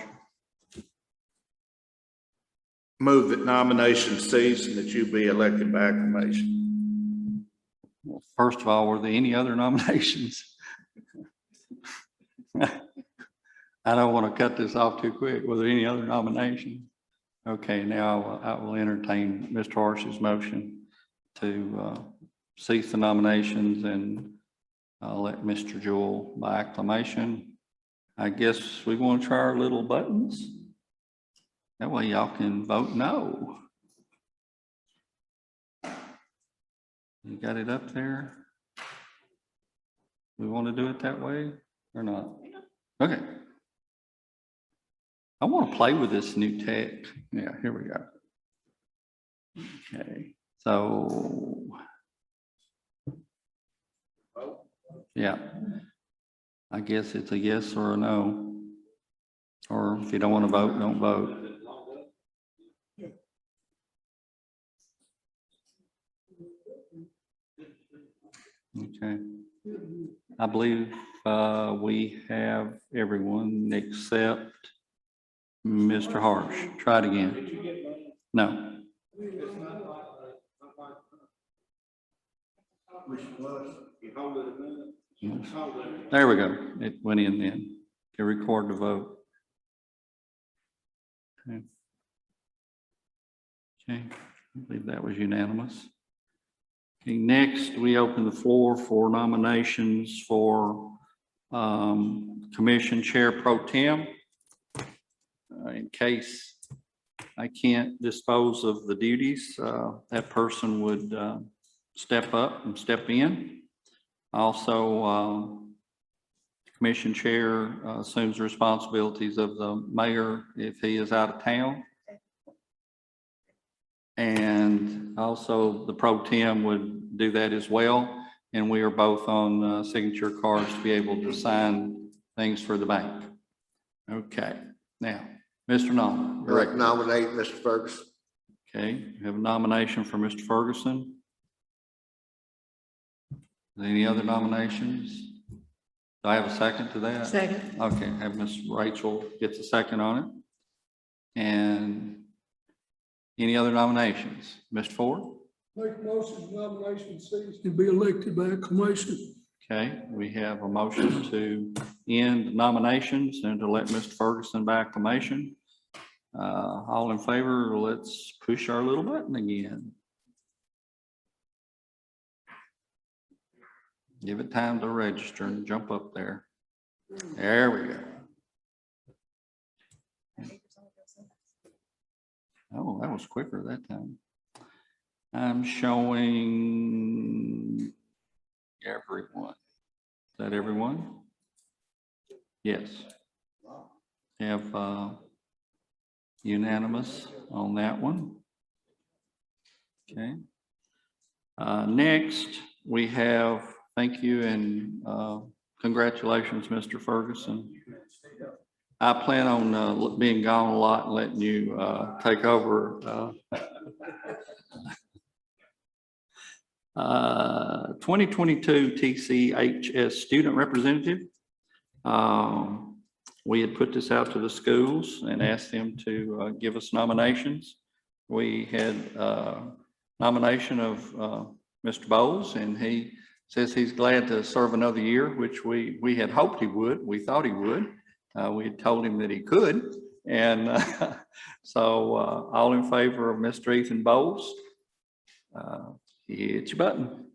Move that nomination cease and that you be elected by acclamation. well, first of all, were there any other nominations? I don't want to cut this off too quick. Were there any other nominations? Okay, now I will entertain Mr. Harsh's motion to cease the nominations and let Mr. Jewell by acclamation. I guess we want to try our little buttons. That way y'all can vote no. You got it up there? We want to do it that way or not? Okay. I want to play with this new tech. Yeah, here we go. Okay, so. Yeah, I guess it's a yes or a no. Or if you don't want to vote, don't vote. Okay. I believe we have everyone except Mr. Harsh. Try it again. No. There we go. It went in then. You record the vote. Okay. Okay, I believe that was unanimous. Okay, next we open the floor for nominations for Commission Chair Pro Tem. In case I can't dispose of the duties, that person would step up and step in. Also, Commission Chair assumes the responsibilities of the mayor if he is out of town. And also the Pro Tem would do that as well. And we are both on signature cards to be able to sign things for the bank. Okay, now, Mr. Nolan. I'd like to nominate Mr. Ferguson. Okay, we have a nomination for Mr. Ferguson. Any other nominations? Do I have a second to that? Second. Okay, have Ms. Rachel gets a second on it. And any other nominations? Mr. Ford? Make a motion, nomination cease to be elected by acclamation. Okay, we have a motion to end nominations and to let Mr. Ferguson by acclamation. All in favor, let's push our little button again. Give it time to register and jump up there. There we go. Oh, that was quicker that time. I'm showing everyone. Is that everyone? Yes. Have unanimous on that one. Okay. Next, we have, thank you and congratulations, Mr. Ferguson. I plan on being gone a lot and letting you take over. 2022 TCHS student representative. We had put this out to the schools and asked them to give us nominations. We had nomination of Mr. Bowles, and he says he's glad to serve another year, which we had hoped he would. We thought he would. We had told him that he could. And so all in favor of Mr. Ethan Bowles, hit your button.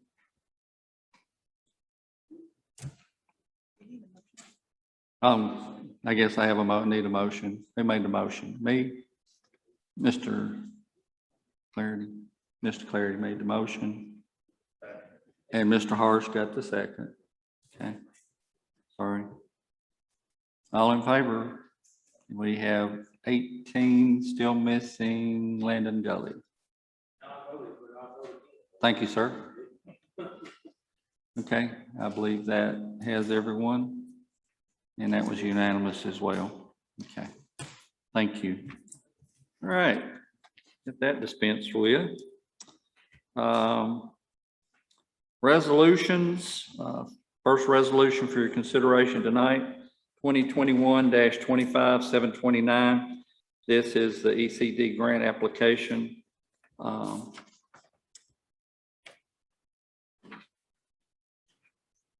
I guess I have need a motion. Who made the motion? Me? Mr. Clarity. Mr. Clarity made the motion. And Mr. Harsh got the second. Okay. Sorry. All in favor? We have 18, still missing Landon Gully. Thank you, sir. Okay, I believe that has everyone. And that was unanimous as well. Okay, thank you. All right, get that dispensed with. Resolutions, first resolution for your consideration tonight, 2021-25-729. This is the ECD grant application.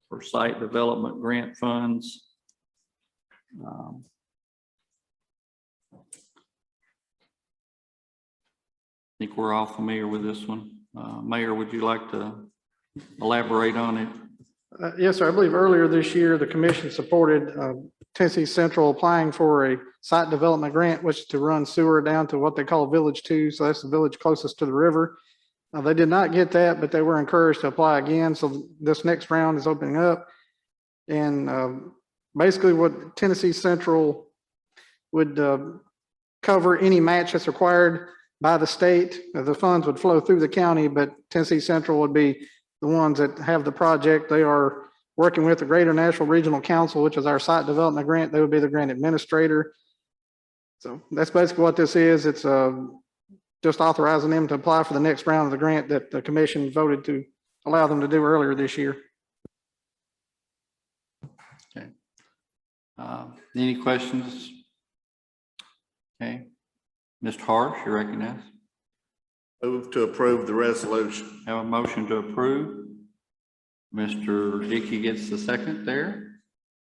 For site development grant funds. I think we're all familiar with this one. Mayor, would you like to elaborate on it? Yes, sir. I believe earlier this year, the commission supported Tennessee Central applying for a site development grant, which is to run sewer down to what they call Village 2. So that's the village closest to the river. They did not get that, but they were encouraged to apply again. So this next round is opening up. And basically what Tennessee Central would cover any match that's required by the state. The funds would flow through the county, but Tennessee Central would be the ones that have the project. They are working with the Greater Nashville Regional Council, which is our site development grant. They would be the grant administrator. So that's basically what this is. It's just authorizing them to apply for the next round of the grant that the commission voted to allow them to do earlier this year. Okay. Any questions? Okay. Mr. Harsh, you recognize? Move to approve the resolution. Have a motion to approve. Mr. Dickey gets the second there.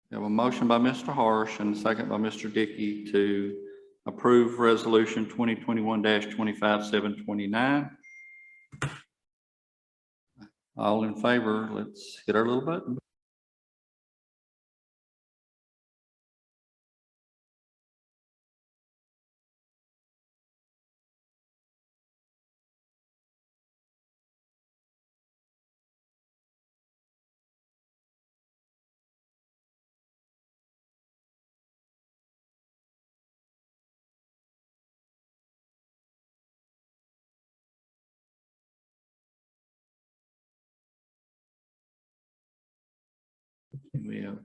We have a motion by Mr. Harsh and a second by Mr. Dickey to approve resolution 2021-25-729. All in favor, let's hit our little button. We have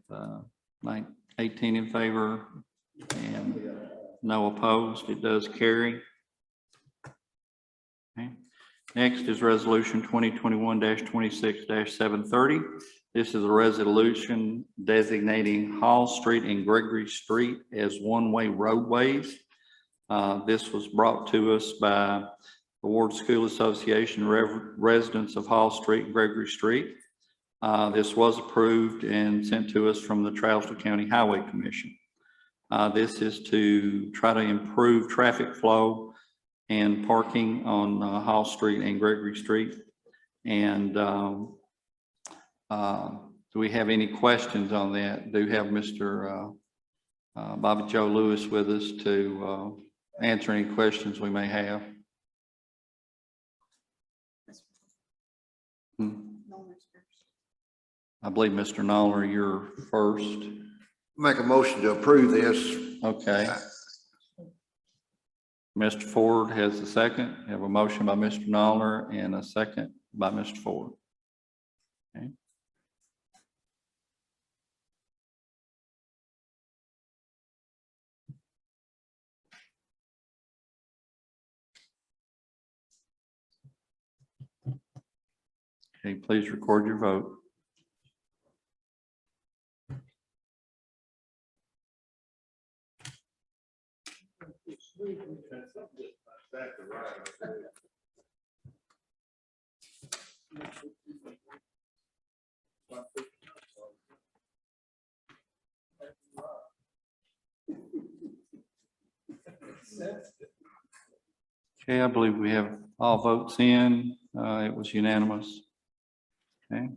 18 in favor and no opposed. It does carry. Okay. Next is resolution 2021-26-730. This is a resolution designating Hall Street and Gregory Street as one-way roadways. This was brought to us by the Ward School Association residents of Hall Street and Gregory Street. This was approved and sent to us from the Trouser County Highway Commission. This is to try to improve traffic flow and parking on Hall Street and Gregory Street. And do we have any questions on that? Do have Mr. Bobby Joe Lewis with us to answer any questions we may have. I believe Mr. Noller, you're first. Make a motion to approve this. Okay. Mr. Ford has a second. We have a motion by Mr. Noller and a second by Mr. Ford. Okay. Okay, please record your vote. Okay, I believe we have all votes in. It was unanimous. Okay.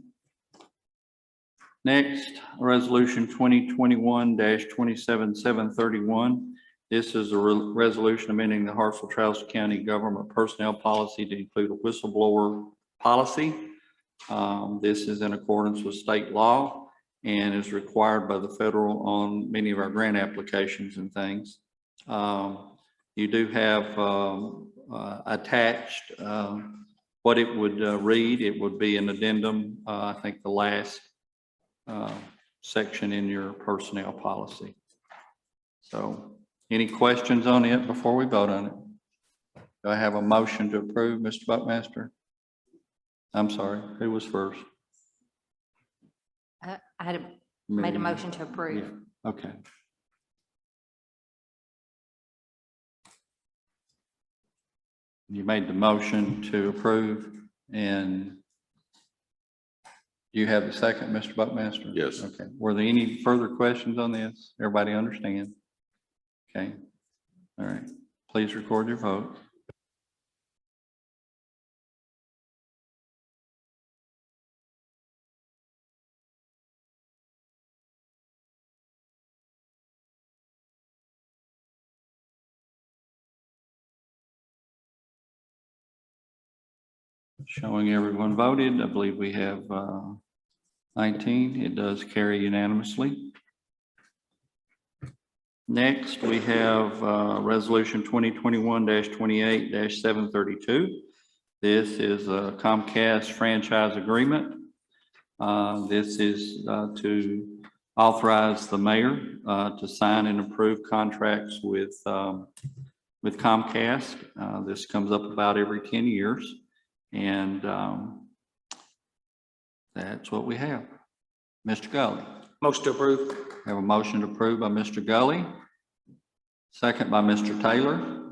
Next, resolution 2021-27731. This is a resolution amending the Hartford Trouser County government personnel policy to include a whistleblower policy. This is in accordance with state law and is required by the federal on many of our grant applications and things. You do have attached what it would read, it would be an addendum, I think the last section in your personnel policy. So any questions on it before we vote on it? Do I have a motion to approve, Mr. Buckmaster? I'm sorry, who was first? I made a motion to approve. Yeah, okay. You made the motion to approve, and you have the second, Mr. Buckmaster? Yes. Okay. Were there any further questions on this? Everybody understand? Okay. All right. Please record your vote. Showing everyone voted, I believe we have 19. It does carry unanimously. Next, we have Resolution 2021-28-732. This is a Comcast franchise agreement. This is to authorize the mayor to sign and approve contracts with Comcast. This comes up about every 10 years. And that's what we have. Mr. Gully. Motion to approve. Have a motion to approve by Mr. Gully. Second by Mr. Taylor.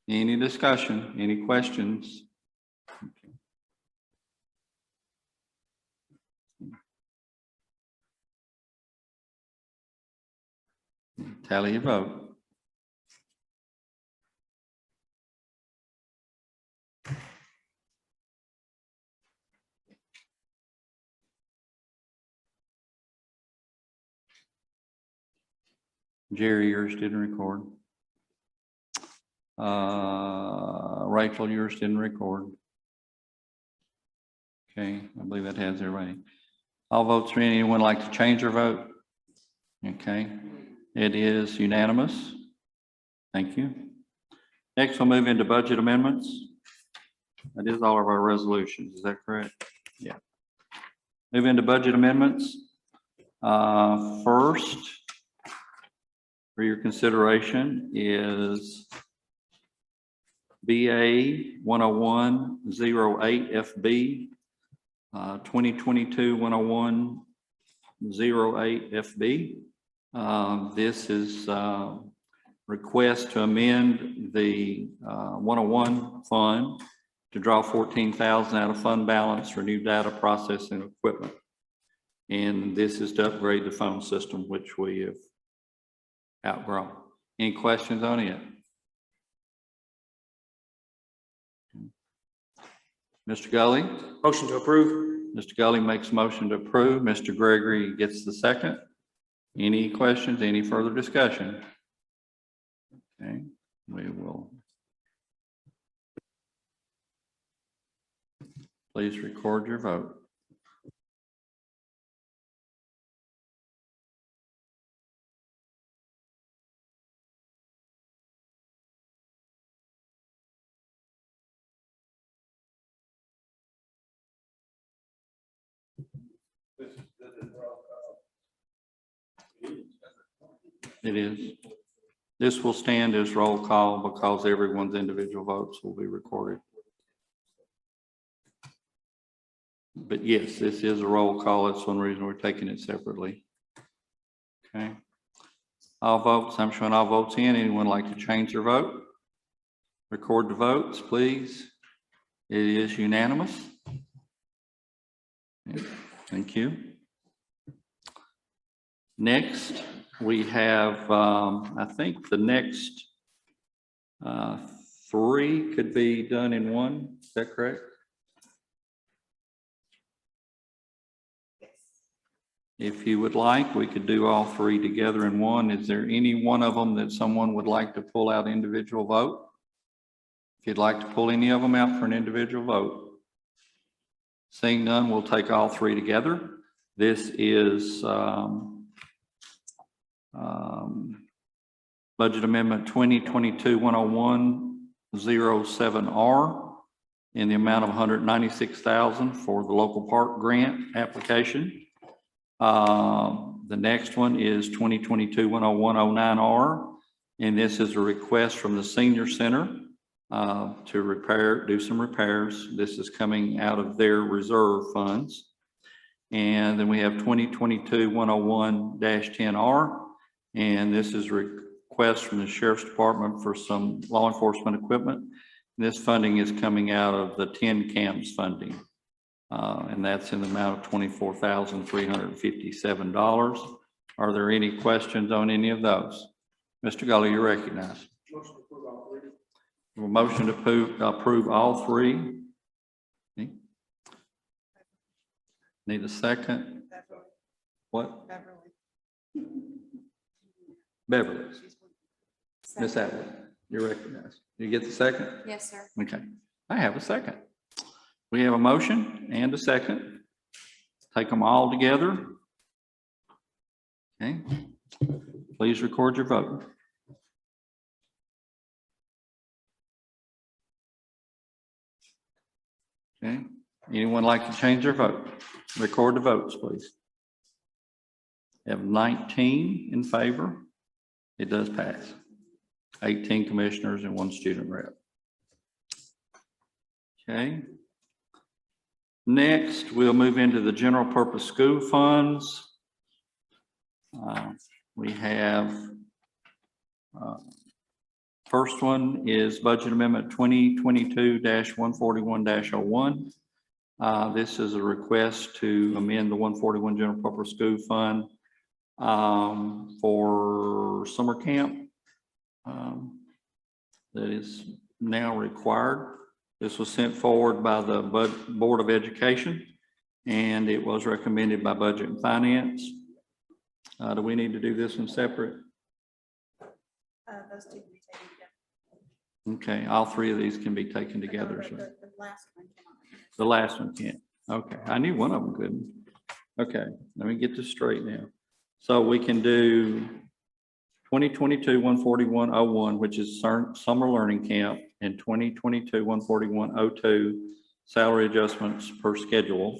Any discussion, any questions? Tally your vote. Jerry, yours didn't record. Rachel, yours didn't record. Okay, I believe that has everybody. All votes are in. Anyone like to change their vote? Okay, it is unanimous. Thank you. Next, we'll move into budget amendments. That is all of our resolutions. Is that correct? Yeah. Move into budget amendments. First, for your consideration is BA 10108 FB, 2022-10108 FB. This is request to amend the 101 fund to draw $14,000 out of fund balance for new data processing equipment. And this is to upgrade the phone system, which we have outgrown. Any questions on it? Mr. Gully? Motion to approve. Mr. Gully makes a motion to approve. Mr. Gregory gets the second. Any questions, any further discussion? Okay, we will. Please record your vote. It is. This will stand as roll call because everyone's individual votes will be recorded. But yes, this is a roll call. That's one reason we're taking it separately. Okay. All votes, I'm showing all votes in. Anyone like to change their vote? Record the votes, please. It is unanimous. Thank you. Next, we have, I think the next three could be done in one. Is that correct? If you would like, we could do all three together in one. Is there any one of them that someone would like to pull out individual vote? If you'd like to pull any of them out for an individual vote. Seeing none, we'll take all three together. This is Budget Amendment 2022-101-07R. in the amount of $196,000 for the local park grant application. The next one is 2022-10109R, and this is a request from the senior center to do some repairs. This is coming out of their reserve funds. And then we have 2022-101-10R, and this is a request from the Sheriff's Department for some law enforcement equipment. This funding is coming out of the 10 CAMS funding, and that's in the amount of $24,357. Are there any questions on any of those? Mr. Gully, you're recognized. Motion to approve all three. Okay. Need a second? What? Beverly. Miss Atwood, you're recognized. You get the second? Yes, sir. Okay, I have a second. We have a motion and a second. Take them all together. Okay, please record your vote. Okay, anyone like to change their vote? Record the votes, please. We have 19 in favor. It does pass. 18 commissioners and 1 student rep. Okay. Next, we'll move into the general purpose school funds. We have, first one is budget amendment 2022-141-01. This is a request to amend the 141 general purpose school fund for summer camp that is now required. This was sent forward by the Board of Education, and it was recommended by Budget and Finance. Do we need to do this one separate? Those two can be taken together. Okay, all three of these can be taken together. So. The last one cannot. The last one can't. Okay, I knew one of them couldn't. Okay, let me get this straight now. So we can do 2022-141-01, which is summer learning camp, and 2022-141-02 salary adjustments per schedule.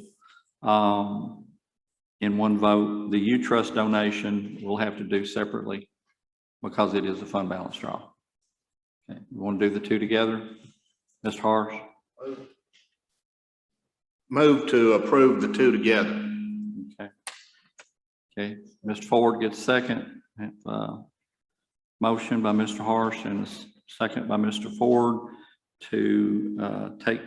In one vote, the U-Trust donation we'll have to do separately because it is a fund balance draw. Okay, you want to do the two together? Mr. Harsh? Move to approve the two together. Okay. Okay, Mr. Ford gets second. Motion by Mr. Harsh and a second by Mr. Ford to take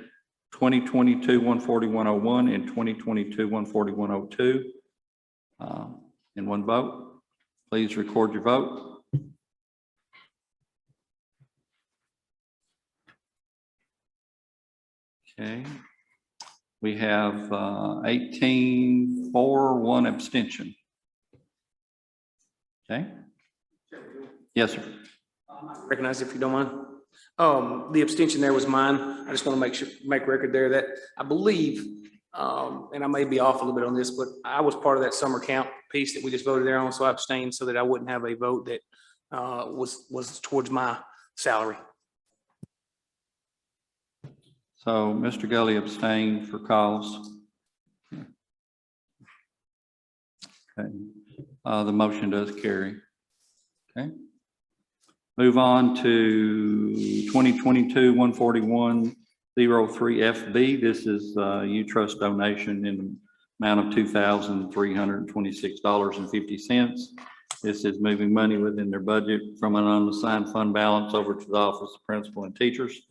2022-141-01 and 2022-141-02 in one vote. Please record your vote. Okay. We have 18 for, 1 abstention. Okay. Yes, sir. Recognize if you don't mind. The abstention there was mine. I just want to make record there that I believe, and I may be off a little bit on this, but I was part of that summer camp piece that we just voted there on, so I abstained so that I wouldn't have a vote that was towards my salary. So Mr. Gully abstained for cause. Okay. The motion does carry. Okay. Move on to 2022-141-03FB. This is U-Trust donation in the amount of $2,326.50. This is moving money within their budget from an unassigned fund balance over to the Office of Principal and Teachers.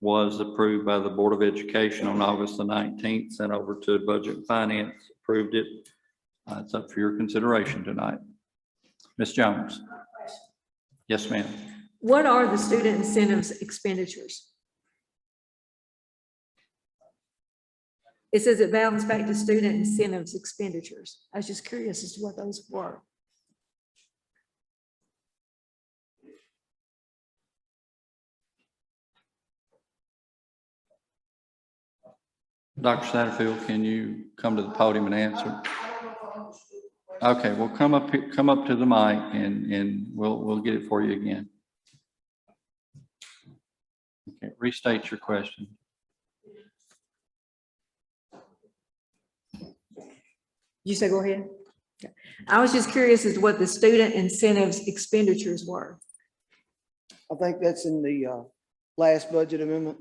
Was approved by the Board of Education on August the 19th, sent over to Budget and Finance, approved it. It's up for your consideration tonight. Ms. Jones. Yes, ma'am. What are the student incentives expenditures? It says it balances back to student incentives expenditures. I was just curious as to what those were. Dr. Satterfield, can you come to the podium and answer? Okay, well, come up to the mic and we'll get it for you again. Okay, restate your question. You say go ahead. Okay. I was just curious as to what the student incentives expenditures were. I think that's in the last budget amendment.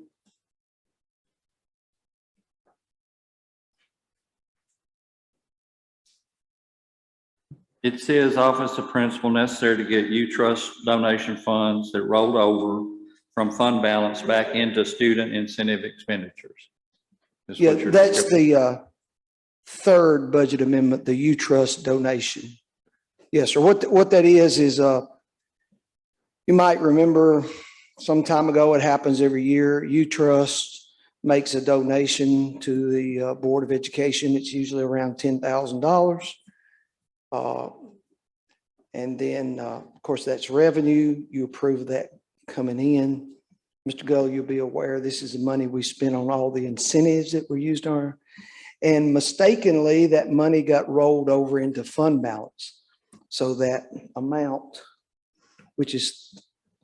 It says Office of Principal necessary to get U-Trust donation funds that rolled over from fund balance back into student incentive expenditures. Is Yeah, what you're that's describing. the third budget amendment, the U-Trust donation. Yes, sir. What that is you might remember some time ago, it happens every year. U-Trust makes a donation to the Board of Education. It's usually around $10,000. And then, of course, that's revenue. You approve that coming in. Mr. Gull, you'll be aware, this is the money we spent on all the incentives that were used on. And mistakenly, that money got rolled over into fund balance. So that amount, which is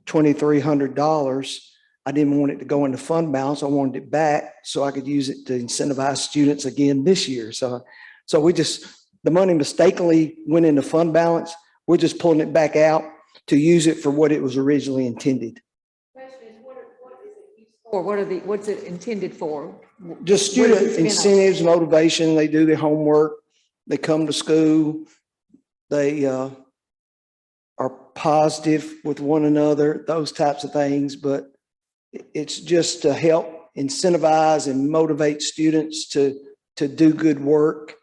$2,300, I didn't want it to go into fund balance. I wanted it back so I could use it to incentivize students again this year. So the money mistakenly went into fund balance. We're just pulling it back out to use it for what it was originally intended. Or what's it intended for? Just What is student it spent on? incentives, motivation. They do their homework. They come to school. They are positive with one another, those types of things. But it's just to help incentivize and motivate students to do good work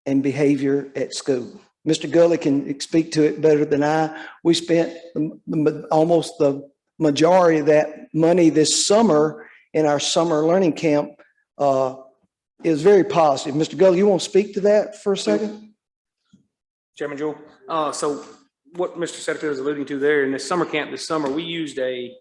and behavior at school. Mr. Gully can speak to it better than I. We spent almost the majority of that money this summer in our summer learning camp. Is very positive. Mr. Gully, you want to speak to that for a second? Chairman Jewell. So what Mr. Satterfield is alluding to there, in the summer camp this summer, we used a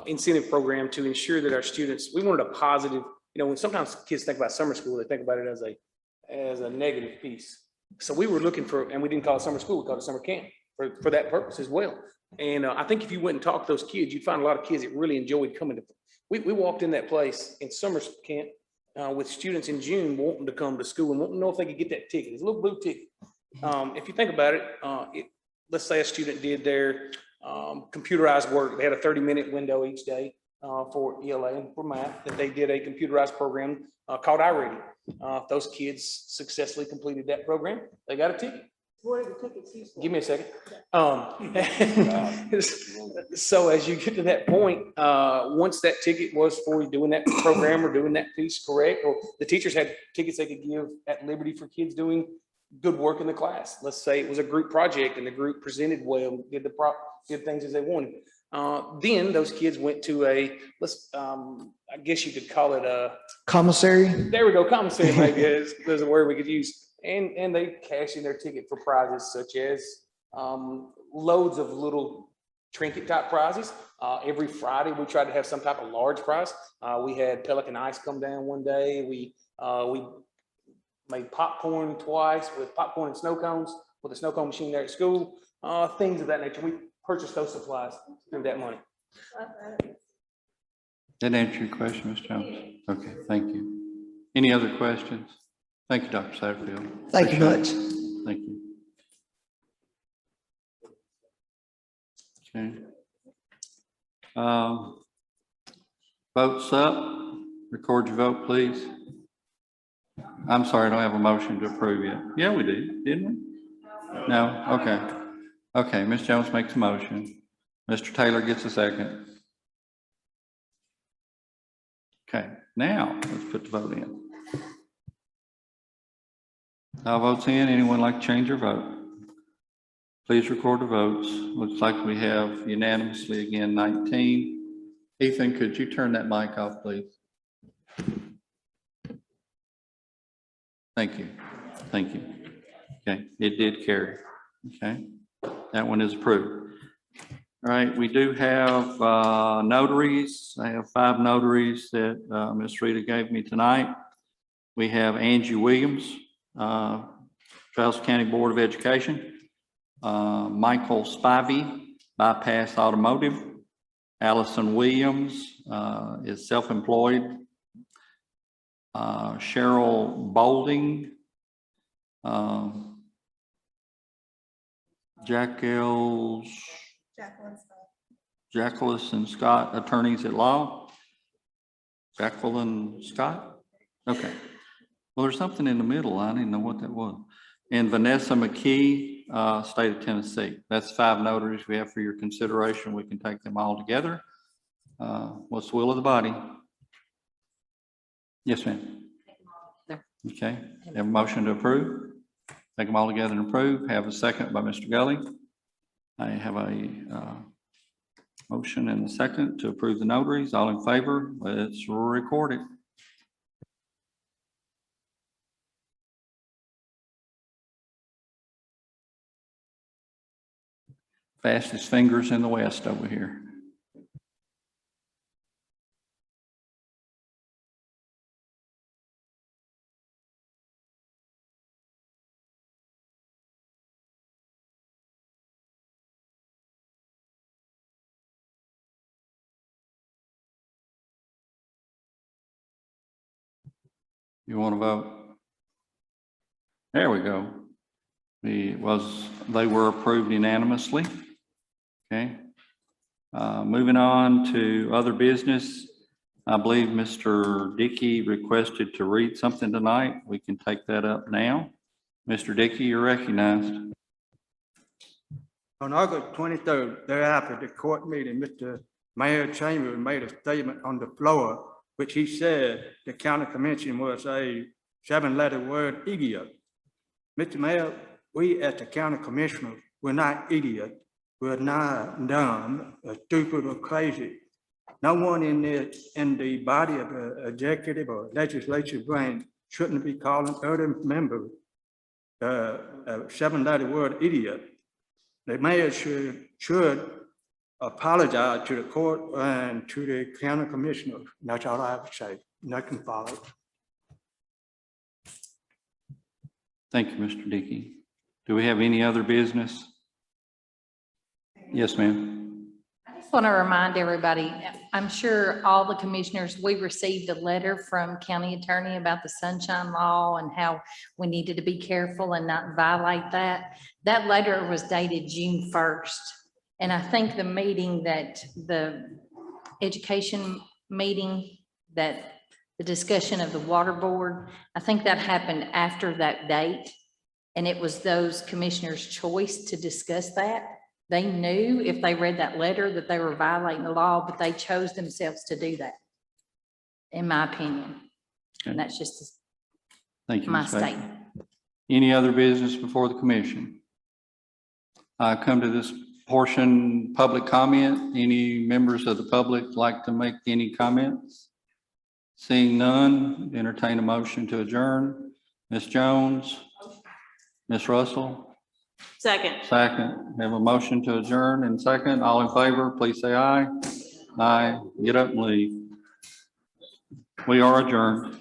incentive program to ensure that our students, we wanted a positive, when sometimes kids think about summer school, they think about it as a negative piece. So we were looking for, and we didn't call it summer school, we called it summer camp for that purpose as well. And I think if you went and talked to those kids, you'd find a lot of kids that really enjoyed coming to, we walked in that place in summer camp with students in June wanting to come to school and wanting to know if they could get that ticket. It's a little blue ticket. If you think about it, let's say a student did their computerized work. They had a 30-minute window each day for ELA and for math, that they did a computerized program called iReady. If those kids successfully completed that program, they got a ticket. What are the tickets used for? Give me a second. So as you get to that point, once that ticket was for doing that program or doing that piece correct, or the teachers had tickets they could give at Liberty for kids doing good work in the class. Let's say it was a group project and the group presented well, did things as they wanted. Then those kids went to I guess you could call it a Commissary? There we go. Commissary maybe is a word we could use. And they cash in their ticket for prizes such as loads of little trinket type prizes. Every Friday we tried to have some type of large prize. We had Pelican Ice come down one day. We made popcorn twice with popcorn and snow cones with a snow cone machine there at school. Things of that nature. We purchased those supplies through that money. That answer your question, Ms. Jones? Okay, thank you. Any other questions? Thank you, Dr. Satterfield. Thank you much. Thank you. Okay. Votes up. Record your vote, please. I'm sorry, I don't have a motion to approve yet. Yeah, we did, didn't we? No? Okay. Okay, Ms. Jones makes a motion. Mr. Taylor gets a second. Okay, now let's put the vote in. All votes in. Anyone like to change their vote? Please record the votes. Looks like we have unanimously again 19. Ethan, could you turn that mic off, please? Thank you. Thank you. Okay, it did carry. Okay, that one is approved. All right, we do have notaries. I have 5 notaries that Ms. Rita gave me tonight. We have Angie Williams, Charles County Board of Education, Michael Spivey, Bypass Automotive, Allison Williams is self-employed. Cheryl Bolding. Jacqueline Scott, attorneys at law. Jacqueline Scott? Okay. Well, there's something in the middle. I didn't know what that was. And Vanessa McKee, state of Tennessee. That's 5 notaries we have for your consideration. We can take them all together. What's the will of the body? Yes, ma'am. Okay. Have a motion to approve. Take them all together and approve. Have a second by Mr. Gully. I have a motion and a second to approve the notaries. All in favor? Let's record it. Fastest fingers in the West over here. You want to vote? There we go. They were approved unanimously. Okay. Moving on to other business. I believe Mr. Dickey requested to read something tonight. We can take that up now. Mr. Dickey, you're recognized. On August 23rd, thereafter the court meeting, Mr. Mayor Chambers made a statement on the floor, which he said the county commission was a 7-letter word idiot. Mr. Mayor, we as the county commissioners, we're not idiots. We're not dumb, or stupid, or crazy. No one in the body of the executive or legislative branch shouldn't be calling other members a 7-letter word idiot. The mayor should apologize to the court and to the county commissioners. That's all I have to say. Nothing follows. Thank you, Mr. Dickey. Do we have any other business? Yes, ma'am. I just want to remind everybody, I'm sure all the commissioners, we received a letter from county attorney about the sunshine law and how we needed to be careful and not violate that. That letter was dated June 1st. And I think the meeting that the education meeting, that the discussion of the water board, I think that happened after that date. And it was those commissioners' choice to discuss that. They knew if they read that letter that they were violating the law, but they chose themselves to do that, in my opinion. Okay. And that's just Thank you, my Ms. Baker. statement. Any other business before the commission? Come to this portion, public comment. Any members of the public like to make any comments? Seeing none, entertain a motion to adjourn. Ms. Jones? Ms. Russell? Second. Second. We have a motion to adjourn and second. All in favor, please say aye. Aye. Get up and leave. We are adjourned.